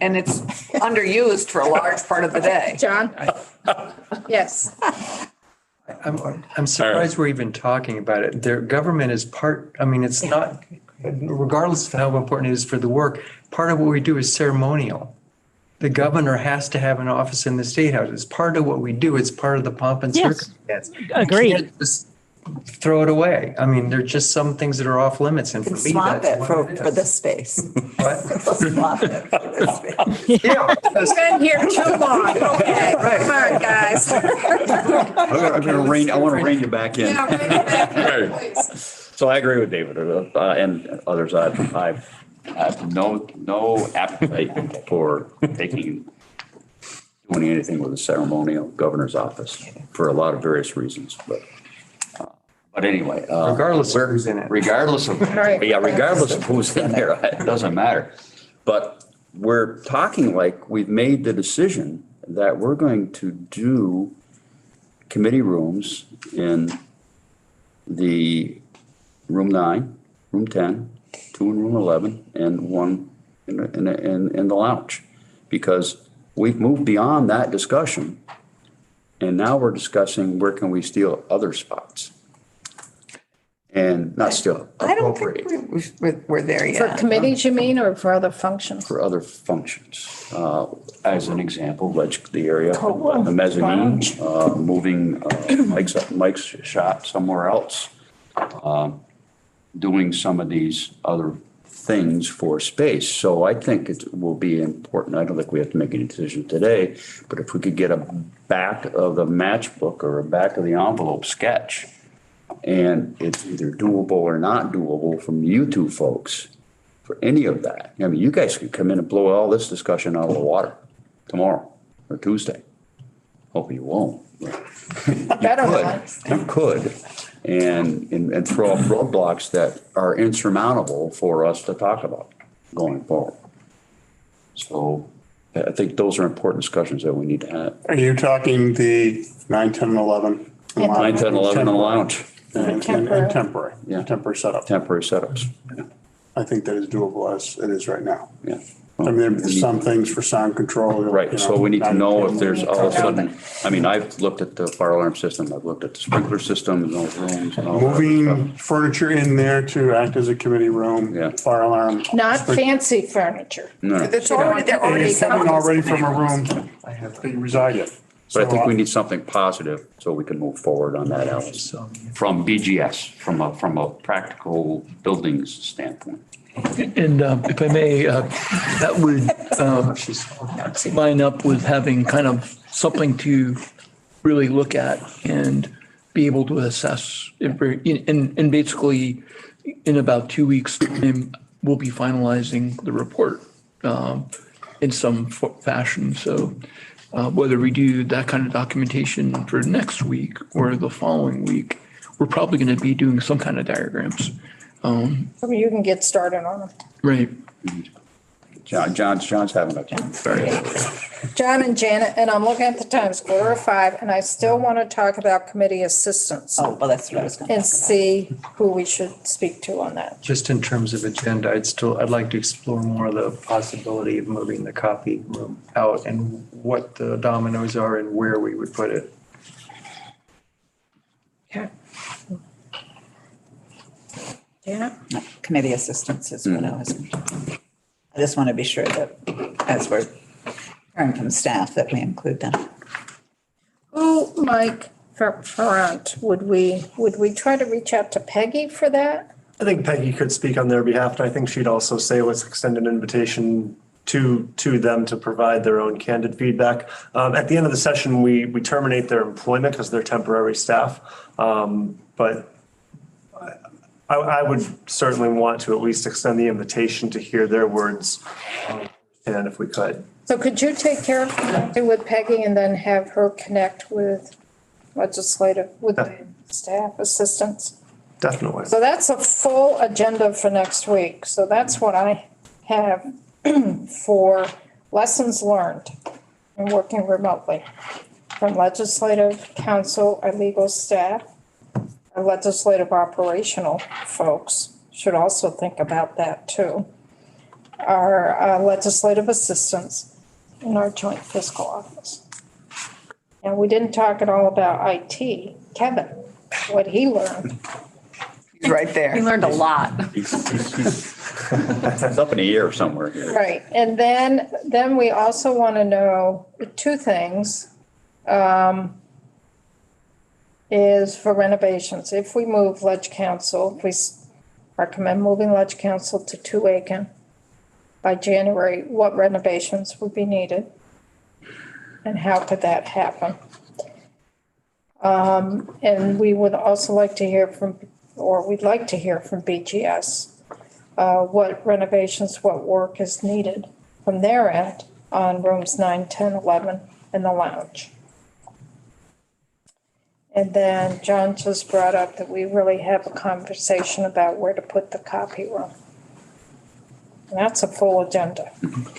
And it's underused for a large part of the day. John? Yes. I'm surprised we're even talking about it. Their government is part, I mean, it's not, regardless of how important it is for the work, part of what we do is ceremonial. The governor has to have an office in the State House. It's part of what we do. It's part of the pomp and Yes. circumstance. You Agreed. can't just throw it away. I mean, there's just some things that are off limits, and for Can me, swap that's it what for it is. this space. What? Swap it for this space. Yeah. We've been here too long. Okay, come on, guys. I'm gonna rein, I want to rein you back in. Yeah, bring it back, Right. please. So I agree with David and others. I have no appetite for doing anything with the ceremonial governor's office for a lot of various reasons, but anyway. Regardless of who's in it. Regardless of, Right. yeah, regardless of who's in there, it doesn't matter. But we're talking like we've made the decision that we're going to do committee rooms in the room 9, room 10, 2 in room 11, and 1 in the lounge. Because we've moved beyond that discussion, and now we're discussing where can we steal other spots? And not steal, I don't appropriate think we're there For yet. committees, you mean, or for other functions? for other functions. As an example, the area, the mezzanine, moving Mike's shop somewhere else. Doing some of these other things for space. So I think it will be important. I don't think we have to make any decision today, but if we could get a back of the matchbook or a back of the envelope sketch, and it's either doable or not doable from you two folks for any of that. I mean, you guys could come in and blow all this discussion out of the water tomorrow or Tuesday. Hope you won't. Better not. You could, and throw up roadblocks that are insurmountable for us to talk about going forward. So I think those are important discussions that we need to have. Are you talking the 9, 10, and 11? 9, 10, 11 in the lounge. And temporary. Yeah. Temporary setup. Temporary setups. Yeah. I think that is doable as it is right now. Yeah. I mean, there's some things for sound control. Right, so we need to know if there's all of a sudden, I mean, I've looked at the fire alarm system, I've looked at the sprinkler system in those rooms and all that Moving furniture in there to act as a committee room. Yeah. Fire alarm. Not fancy furniture. No, no. It's already, they're already It's coming coming. already from a room that you reside in. But I think we need something positive so we can move forward on that, Alice. From BGS, from a practical buildings standpoint. And if I may, that would line up with having kind of something to really look at and be able to assess. And basically, in about 2 weeks' time, we'll be finalizing the report in some fashion. So whether we do that kind of documentation for next week or the following week, we're probably going to be doing some kind of diagrams. I mean, you can get started on them. Right. John's having a. Sorry. John and Janet, and I'm looking at the time, it's 4:05, and I still want to talk about committee assistants Oh, well, that's what I was going to. and see who we should speak to on that. Just in terms of agenda, I'd like to explore more of the possibility of moving the copy room out and what the dominoes are and where we would put it. Okay. Janet? Committee assistants is what I was. I just want to be sure that as we're hearing from staff that we include them. Who, Mike Ferrant, would we try to reach out to Peggy for that? I think Peggy could speak on their behalf, and I think she'd also say let's extend an invitation to them to provide their own candid feedback. At the end of the session, we terminate their employment because they're temporary staff. But I would certainly want to at least extend the invitation to hear their words, and if we could. So could you take care of connecting with Peggy and then have her connect with the staff assistants? Definitely. So that's a full agenda for next week. So that's what I have for lessons learned and working remotely from legislative council, our legal staff, our legislative operational folks should also think about that too. Our legislative assistants in our joint fiscal office. And we didn't talk at all about IT. Kevin, what he learned. He's right there. We learned a lot. He's up in the air somewhere here. Right, and then we also want to know two things. Is for renovations, if we move Ledge Council, if we recommend moving Ledge Council to 2 Aiken by January, what renovations would be needed? And how could that happen? And we would also like to hear we'd like to hear from BGS, what renovations, what work is needed from their end on rooms 9, 10, 11, and the lounge. And then John just brought up that we really have a conversation about where to put the copy room. And that's a full agenda.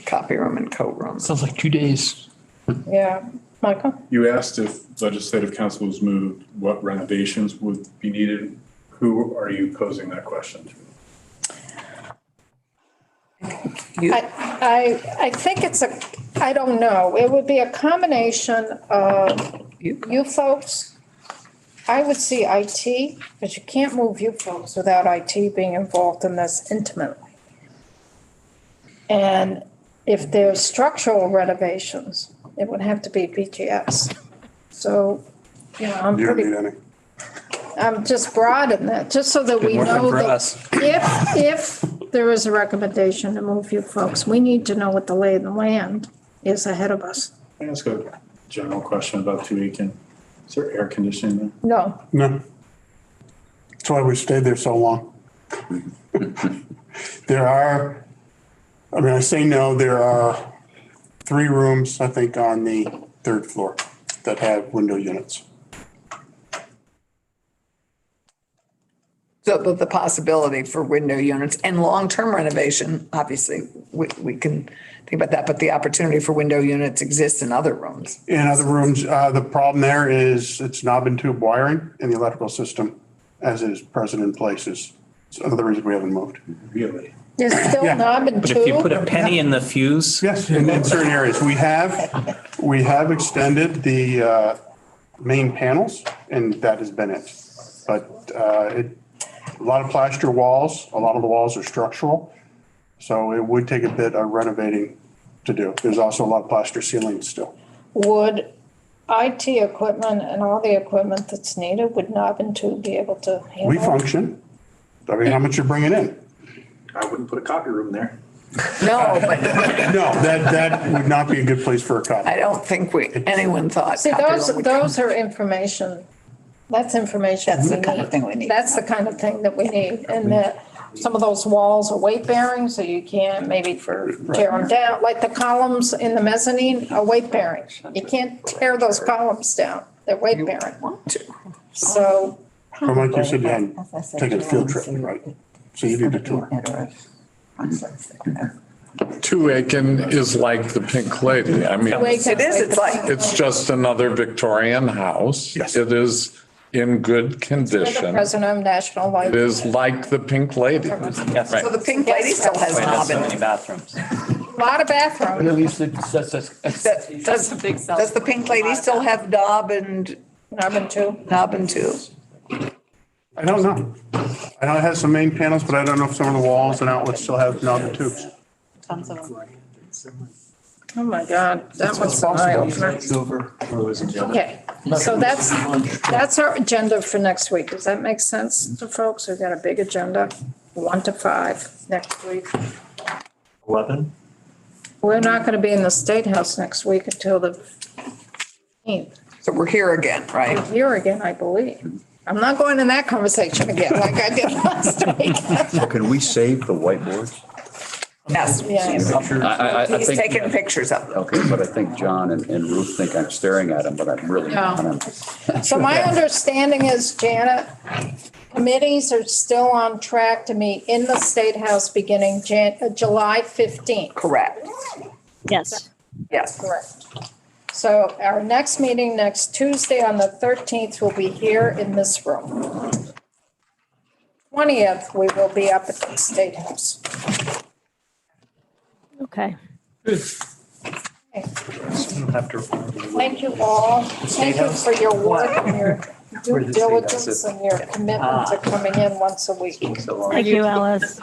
Copy room and coat room. Sounds like 2 days. Yeah, Michael? You asked if legislative council was moved, what renovations would be needed? Who are you posing that question to? I think I don't know. It would be a combination of you folks. I would see IT, because you can't move you folks without IT being involved in this intimately. And if there's structural renovations, it would have to be BGS. So, I'm You don't pretty, need any. I'm just broad in that, just so that we know that if there is a recommendation to move you folks, we need to know what the lay of the land is ahead of us. Can I ask a general question about 2 Aiken? Is there air conditioning there? No, No. That's why we stayed there so long. I say no, there are 3 rooms, I think, on the 3rd floor that have window units. So the possibility for window units and long-term renovation, obviously, we can think about that, but the opportunity for window units exists in other rooms. In other rooms, the problem there is it's knob and tube wiring in the electrical system as is present in places. It's another reason we haven't moved. Really? there's still Yeah. knob and But if you tube. put a penny in the fuse. Yes, in certain areas. We have extended the main panels and that has been it. But a lot of plaster walls, a lot of the walls are structural. So it would take a bit of renovating to do. There's also a lot of plaster ceilings still. Would IT equipment and all the equipment that's needed, would knob and tube be able to handle? We function. I mean, how much you're bringing in? I wouldn't put a copy room there. No, but No, that would not be a good place for a copy. I don't think anyone thought. See, copy those room would come. are information, that's information That's we the kind of need. thing we need. That's the kind of thing that we need, and that some of those walls are weight bearing, so you can't maybe tear them down, like the columns in the mezzanine are weight bearing. You can't tear those columns down, they're weight bearing. So, Or like you said, you're taking a field trip, right? So you did a tour. Two Aiken is like the Pink Lady. I mean, It is, it's like, it's just another Victorian house. Yes. It is in good the condition. president of National It Library. is like the Pink Lady. Yes. Right. so the Pink Lady still has It has so knob many in bathrooms. A lot of bathrooms. At least it. Does the Pink Lady still have knob and tubes? I don't know. I know it has some main panels, but I don't know if some of the walls and outlets still have knob and tubes. Tons of them. Oh my God, that was an eye opener. Okay, so that's our agenda for next week. Does that make sense to folks? We've got a big agenda, 1 to 5 next week. 11? We're not going to be in the State House next week until the 15th. So we're here again, right? Here again, I believe. I'm not going in that conversation again like I did last week. So can we save the whiteboards? Yes. Yeah. I He's think, taking pictures of them. okay, but I think John and Ruth think I'm staring at them, but I'm really not. I'm- So my understanding is, Janet, committees are still on track to meet in the State House beginning July 15th. Correct. Yes. Yes. Correct. So our next meeting, next Tuesday on the 13th, will be here in this room. 20th, we will be up at the State House. Okay. Thank you all. Thank you for your work and your due diligence and your commitment to coming in once a week. Thank you, Alice.